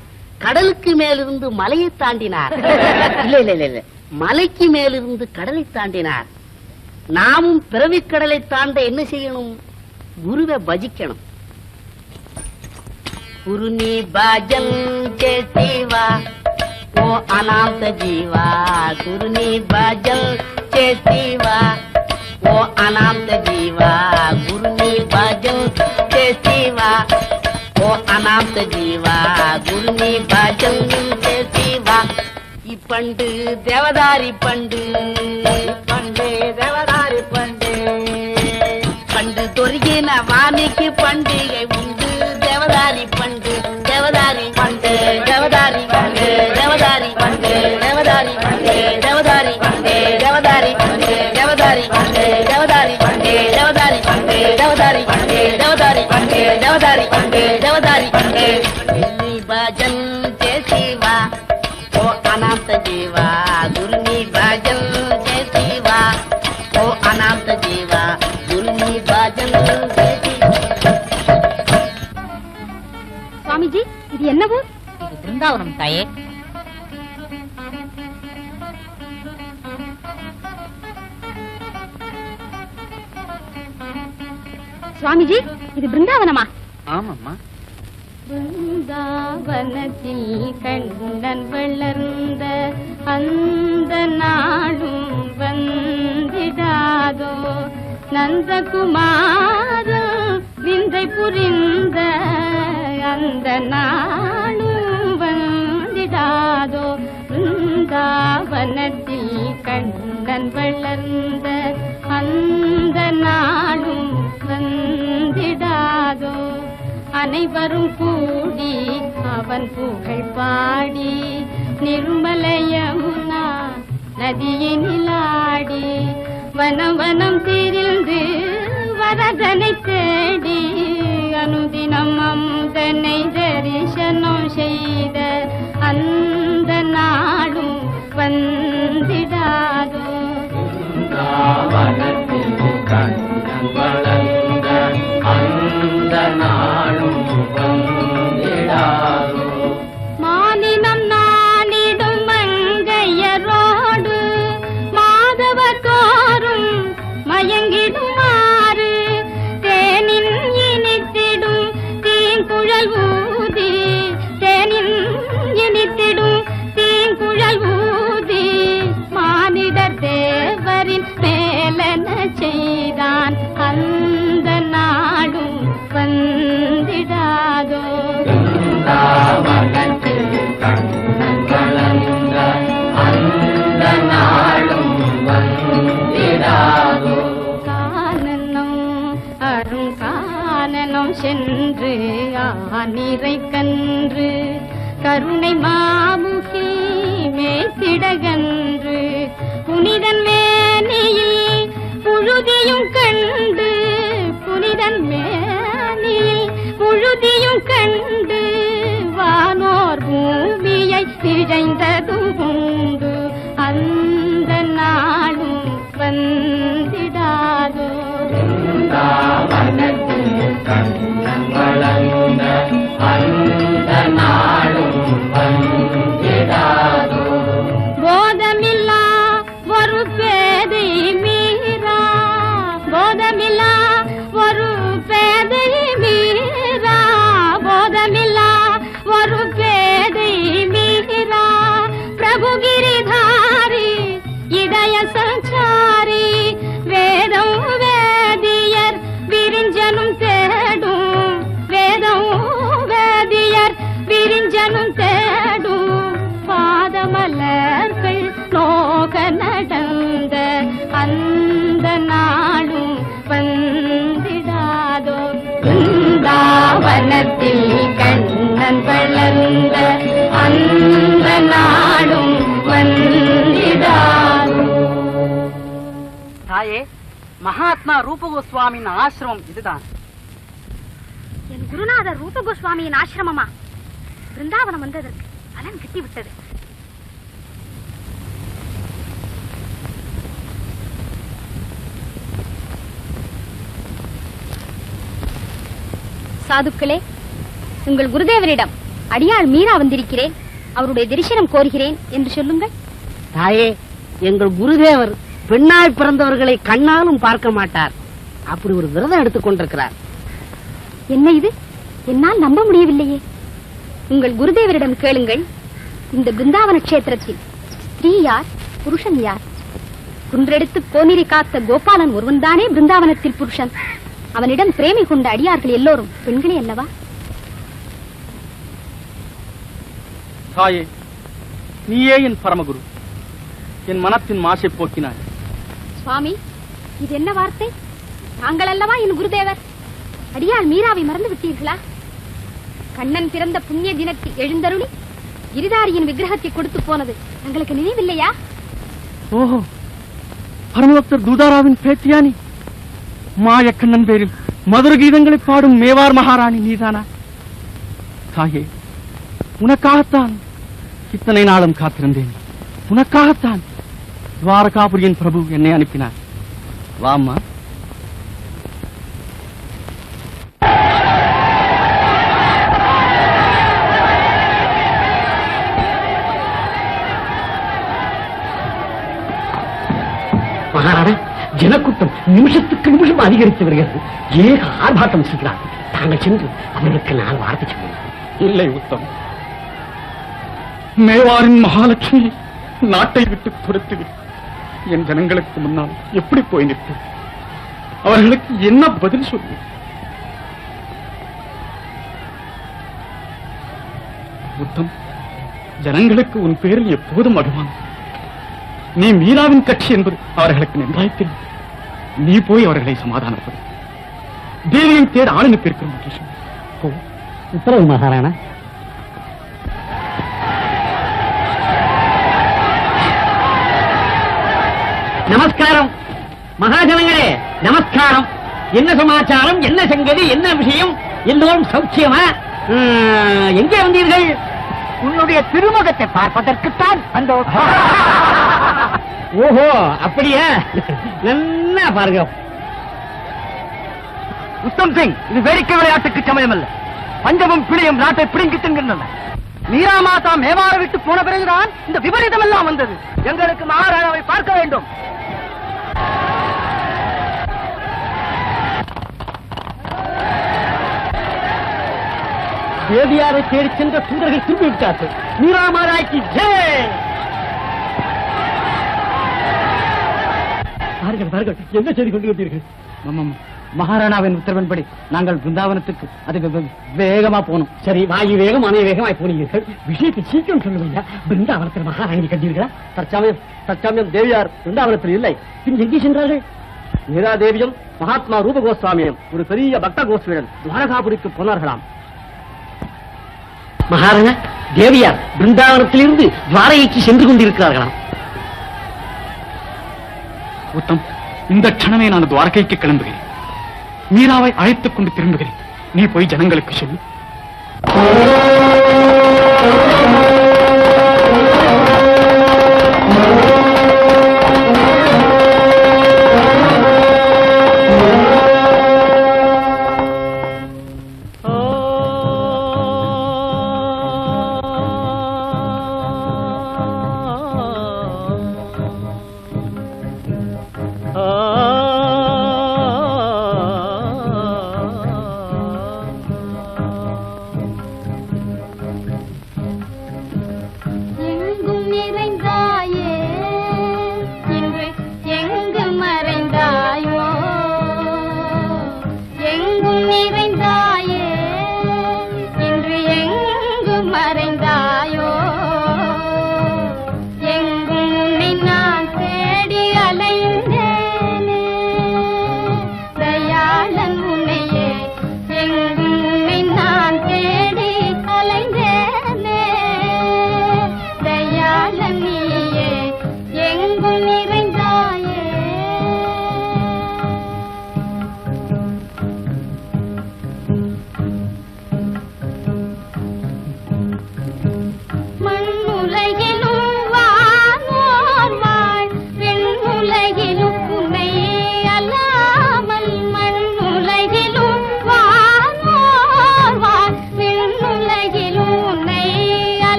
கடலுக்கு மேலிருந்து மலையை தாண்டினார். இல்ல இல்ல இல்ல மலைக்கு மேலிருந்து கடலை தாண்டினார். நாமும் பிறவிக்கடலை தாண்ட என்ன செய்யணும்? குருவை பஜிக்கணும். குருநீ பஜன் சேவா ஓ அநாத ஜீவா, குருநீ பஜன் சேவா ஓ அநாத ஜீவா, குருநீ பஜன் சேவா ஓ அநாத ஜீவா, குருநீ பஜன் சேவா. இப்பண்டு தேவதாரி பண்டு, பண்டு தேவதாரி பண்டு, பண்டு தொருகின வாணிக்கு பண்டிகை உண்டு. தேவதாரி பண்டு, தேவதாரி பண்டு, தேவதாரி பண்டு, தேவதாரி பண்டு, தேவதாரி பண்டு, தேவதாரி பண்டு, தேவதாரி பண்டு, தேவதாரி பண்டு, தேவதாரி பண்டு, தேவதாரி பண்டு, தேவதாரி பண்டு, தேவதாரி பண்டு, தேவதாரி பண்டு, தேவதாரி பண்டு. பஜன் சேவா ஓ அநாத ஜீவா, குருநீ பஜன் சேவா ஓ அநாத ஜீவா, குருநீ பஜன் சுவாமிஜி, இது என்னவோ? இது பிருந்தாவனம் தாயே. சுவாமிஜி, இது பிருந்தாவனமா? ஆமாம்மா. பிருந்தாவனத்தில் கண்ணன் வளர்ந்த அந்த நாளும் வந்திடாதோ, நந்தகுமாரன் விந்தை புரிந்த அந்த நாளும் வந்திடாதோ. பிருந்தாவனத்தில் கண்ணன் வளர்ந்த அந்த நாளும் வந்திடாதோ. அனைவரும் கூடி அவன் புகழ் பாடி நிர்மல யமுனா நதியினிலாடி வனம் வனம் திரிந்து வரதனை தேடி அனுதினம் அமுதனை தரிசனம் செய்த அந்த நாளும் வந்திடாதோ. மானினம் நானிடும் மங்கையரோடு மாதவ தோறும் மயங்கிடுமாறு தேனின் இனித்திடும் தீங்குழல் ஊதி, தேனின் இனித்திடும் தீங்குழல் ஊதி மானிட தேவரின் மேலன செய்தான் அந்த நாடும் வந்திடாதோ. கானனம் அருங்கானனம் சென்று ஆனிரை கன்று கருணை மாமுகி மேத்திடகன்று புனிதன் மேனியில் புழுதியும் கண்டு, புனிதன் மேனியில் புழுதியும் கண்டு வானோர் பூமியை இழைந்ததும் உண்டு. அந்த நாளும் வந்திடாதோ. போதமில்லா ஒரு பேதை மீரா, போதமில்லா ஒரு பேதை மீரா, போதமில்லா ஒரு பேதை மீரா பிரபு கிரிதாரி அந்த நாளும் வந்திடாதோ பிருந்தாவனத்தில் கண்ணன் வளர்ந்த அந்த நாளும் வந்திடாதோ. தாயே, மகாத்மா ரூப கோஸ்வாமியின் ஆசிரமம் இதுதான். என் குருநாதர் ரூப கோஸ்வாமியின் ஆசிரமமா? பிருந்தாவனம் வந்ததற்கு பலன் கிட்டிவிட்டது. சாதுக்களே, உங்கள் குருதேவரிடம் அடியாள் மீரா வந்திருக்கிறேன், அவருடைய தரிசனம் கோருகிறேன் என்று சொல்லுங்கள். தாயே, எங்கள் குருதேவர் பெண்ணாய் பிறந்தவர்களை கண்ணாலும் பார்க்க மாட்டார். அப்படி ஒரு விரதம் எடுத்துக் கொண்டிருக்கிறார். என்ன இது? என்னால் நம்ப முடியவில்லையே. உங்கள் குருதேவரிடம் கேளுங்கள், இந்த பிருந்தாவன கஷேத்திரத்தில் ஸ்திரீ யார், புருஷன் யார்? குன்றெடுத்து கோனிரி காத்த கோபாலன் ஒருவன்தானே பிருந்தாவனத்தில் புருஷன். அவனிடம் பிரேமை கொண்ட அடியார்கள் எல்லோரும் பெண்களே அல்லவா? தாயே, நீயே என் பரமகுரு, என் மனத்தின் மாசை போக்கினாய். சுவாமி, இது என்ன வார்த்தை? தாங்கள் அல்லவா என் குருதேவர்? அடியாள் மீராவை மறந்து விட்டீர்களா? கண்ணன் பிறந்த புண்ணிய தினத்தில் எழுந்தருளி கிரிதாரியின் விக்கிரகத்தை கொடுத்து போனது தங்களுக்கு நினைவில்லையா? ஓஹோ, பரமபக்தர் தூதாராவின் பேத்தியானி? மாயக்கண்ணன் பேரில் மதுர கீதங்களை பாடும் மேவார் மகாராணி நீதானா? தாயே, உனக்காகத்தான் இத்தனை நாளும் காத்திருந்தேன். உனக்காகத்தான் துவாரகாபுரியின் பிரபு என்னை அனுப்பினார். வாம்மா. மகாராணா, ஜனக்கூட்டம் நிமிஷத்துக்கு நிமிஷம் அதிகரித்து வருகிறது. ஏக ஆர்ப்பாட்டம் செய்கிறார். தாங்கள் சென்று அவர்களுக்கு நான் வார்த்தை சொல்லுங்கள். இல்லை உத்தம், மேவாரின் மகாலட்சுமி நாட்டை விட்டு துரத்து என் ஜனங்களுக்கு முன்னால் எப்படி போய் நிற்பேன்? அவர்களுக்கு என்ன பதில் சொல்லு? உத்தம், ஜனங்களுக்கு உன் பேரில் எப்போதும் அபிமானம். நீ மீராவின் கட்சி என்பது அவர்களுக்கு நன்றாய் தெரியும். நீ போய் அவர்களை சமாதானப்படு. தேவியை தேட ஆள் அனுப்பியிருக்கிறோம். உத்தரவு மகாராணா. நமஸ்காரம் மகாஜனங்களே, நமஸ்காரம். என்ன சமாச்சாரம், என்ன சங்கதி, என்ன விஷயம்? எல்லோரும் சௌக்கியமா? எங்கே வந்தீர்கள்? உன்னுடைய திருமுகத்தை பார்ப்பதற்குத்தான் வந்தோம். ஓஹோ, அப்படியா? நல்லா பாருங்க. உத்தம் சிங், இது வேடிக்கை விளையாட்டுக்கு சமயம் அல்ல. பஞ்சமும் பிழையும் நாட்டை பிடுங்கி தின்கின்றன. மீரா மாதா மேவார விட்டு போன பிறகுதான் இந்த விபரீதம் எல்லாம் வந்தது. எங்களுக்கு மகாராணாவை பார்க்க வேண்டும். தேவியாரை தேடி சென்ற சுந்தர்கள் திரும்பி விட்டார்கள். மீரா மாதாய்க்கு ஜெய். பாருங்கள், என்ன செய்து கொண்டு வந்தீர்கள்? மகாராணாவின் உத்தரவின்படி நாங்கள் பிருந்தாவனத்துக்கு அது வேகமா போனோம். சரி, வாயு வேகம் அனை வேகமாய் போனீர்கள். விஷயத்தை சீக்கிரம் சொல்லுவீங்க. பிருந்தாவனத்தில் மகாராணி கண்டீர்களா? தற்சமயம் தேவியார் பிருந்தாவனத்தில் இல்லை. பின் எங்கே சென்றார்கள்? மீரா தேவியும் மகாத்மா ரூப கோஸ்வாமியும் ஒரு பெரிய பக்த கோஷ்டியுடன் துவாரகாபுரிக்கு போனார்களாம். மகாராணா, தேவியார் பிருந்தாவனத்திலிருந்து துவாரகைக்கு சென்று கொண்டிருக்கிறார்களாம். உத்தம், இந்த க்ஷணமே நான் துவாரகைக்கு கிளம்புகிறேன். மீராவை அழைத்துக் கொண்டு திரும்புகிறேன். நீ போய் ஜனங்களுக்கு சொல்லு.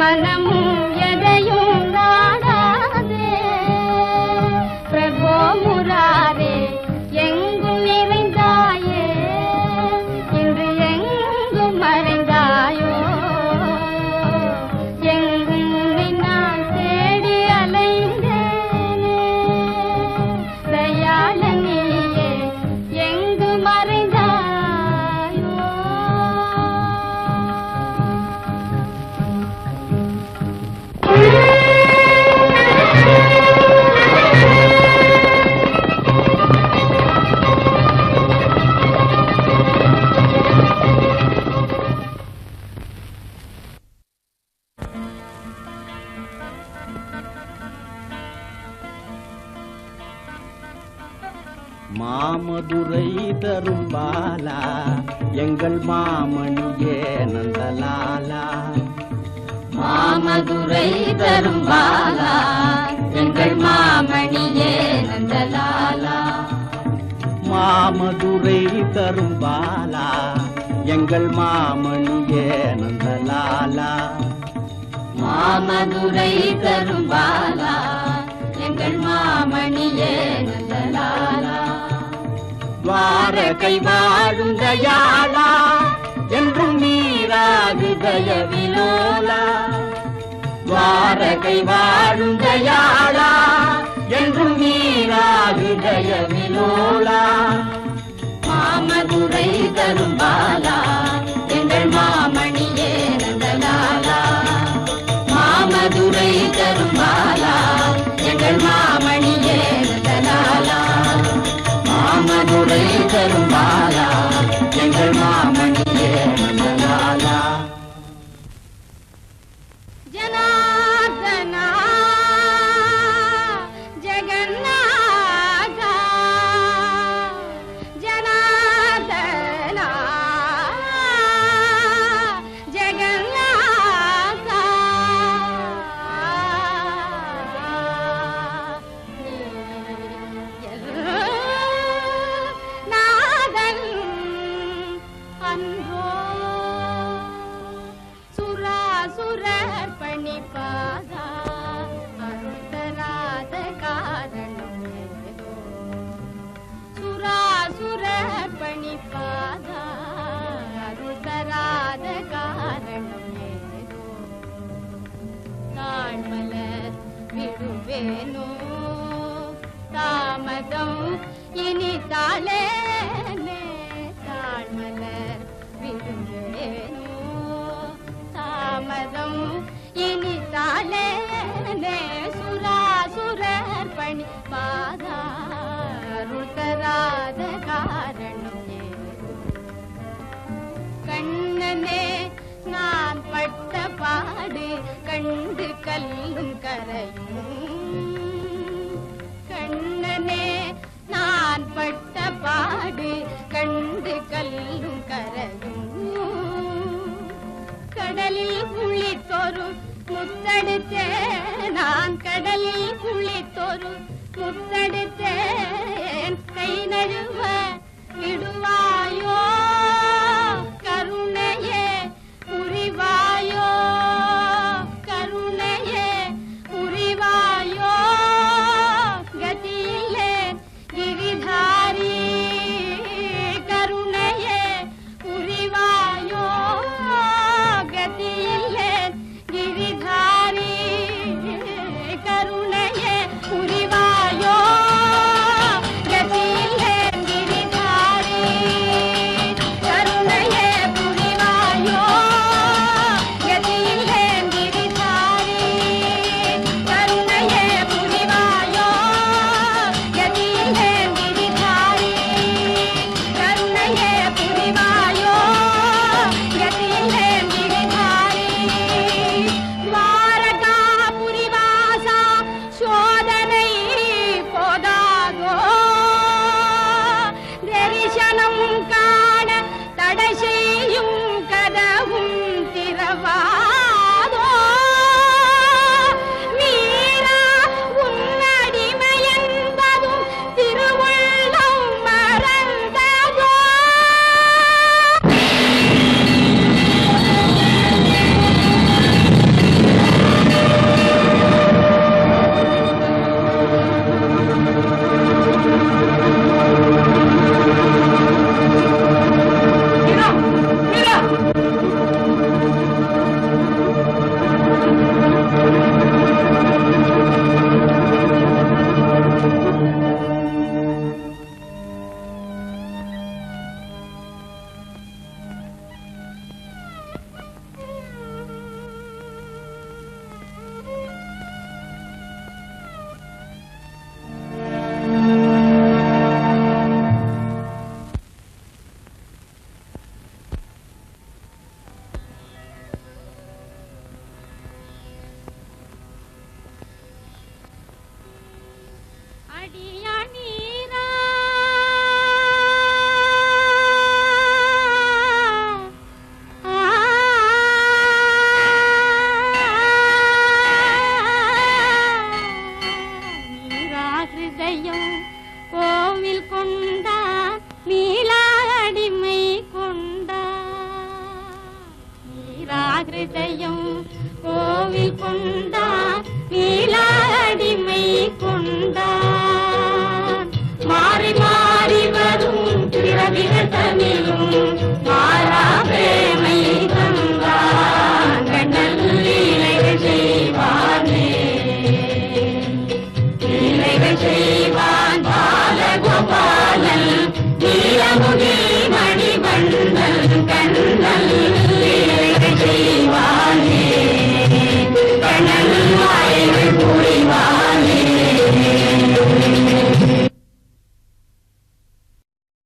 மனமும் எதையும் நாடாதே பிரபோ முராரே எங்கும் நிறைந்தாயே இன்று எங்கும் மறைந்தாயோ எங்கும் உன்னை நான் தேடி அலைந்தேனே தயாளனியே எங்கு மறைந்தாயோ மாமதுரை தரும் பாலா எங்கள் மாமணியே நந்தலாலா மாமதுரை தரும் பாலா எங்கள் மாமணியே நந்தலாலா மாமதுரை தரும் பாலா எங்கள் மாமணியே நந்தலாலா மாமதுரை தரும் பாலா எங்கள் மாமணியே நந்தலாலா துவாரகை வாழும் தயாளா என்றும் நீராது தயவிலோலா துவாரகை வாழும் தயாளா என்றும் நீராது தயவிலோலா மாமதுரை தரும் பாலா எங்கள் மாமணியே நந்தலாலா மாமதுரை தரும் பாலா எங்கள் மாமணியே நந்தலாலா மாமதுரை தரும் பாலா எங்கள் மாமணியே நந்தலாலா ஜனார்தனா ஜெகநாதா ஜனார்தனா ஜெகநாதா நாதன் அன்றோ சுராசுரர் பணிப்பாதா அருள் தராத காரணம் ஏதோ சுராசுரர் பணிப்பாதா அருள் தராத காரணம் ஏதோ தாழ்மலர் விடுவேனோ தாமதம் இனி தாளேனே தாழ்மலர் விடுவேனோ தாமதம் இனி தாளேனே சுராசுரர் பணி பாதா அருள் தராத காரணம் ஏதோ கண்ணனே நான் பட்ட பாடு கண்டு கல்லும் கரையும் கண்ணனே நான் பட்ட பாடு கண்டு கல்லும் கரையும் கடலில் குளித்தொரு முத்தெடுத்தேன் நான் கடலில் குளித்தொரு முத்தெடுத்தேன் கை நழுவ விடுவாயோ கருணையே புரிவாயோ கருணையே புரிவாயோ கதியிலே கிரிதாரி கருணையே புரிவாயோ கதியிலே கிரிதாரி கருணையே புரிவாயோ கதியிலே கிரிதாரி ஹிருதயம் கோவில் கொண்டான் நீலாடிமை கொண்டான் மாறி மாறி வரும் பிறவிகள் தனியும் மாறாவே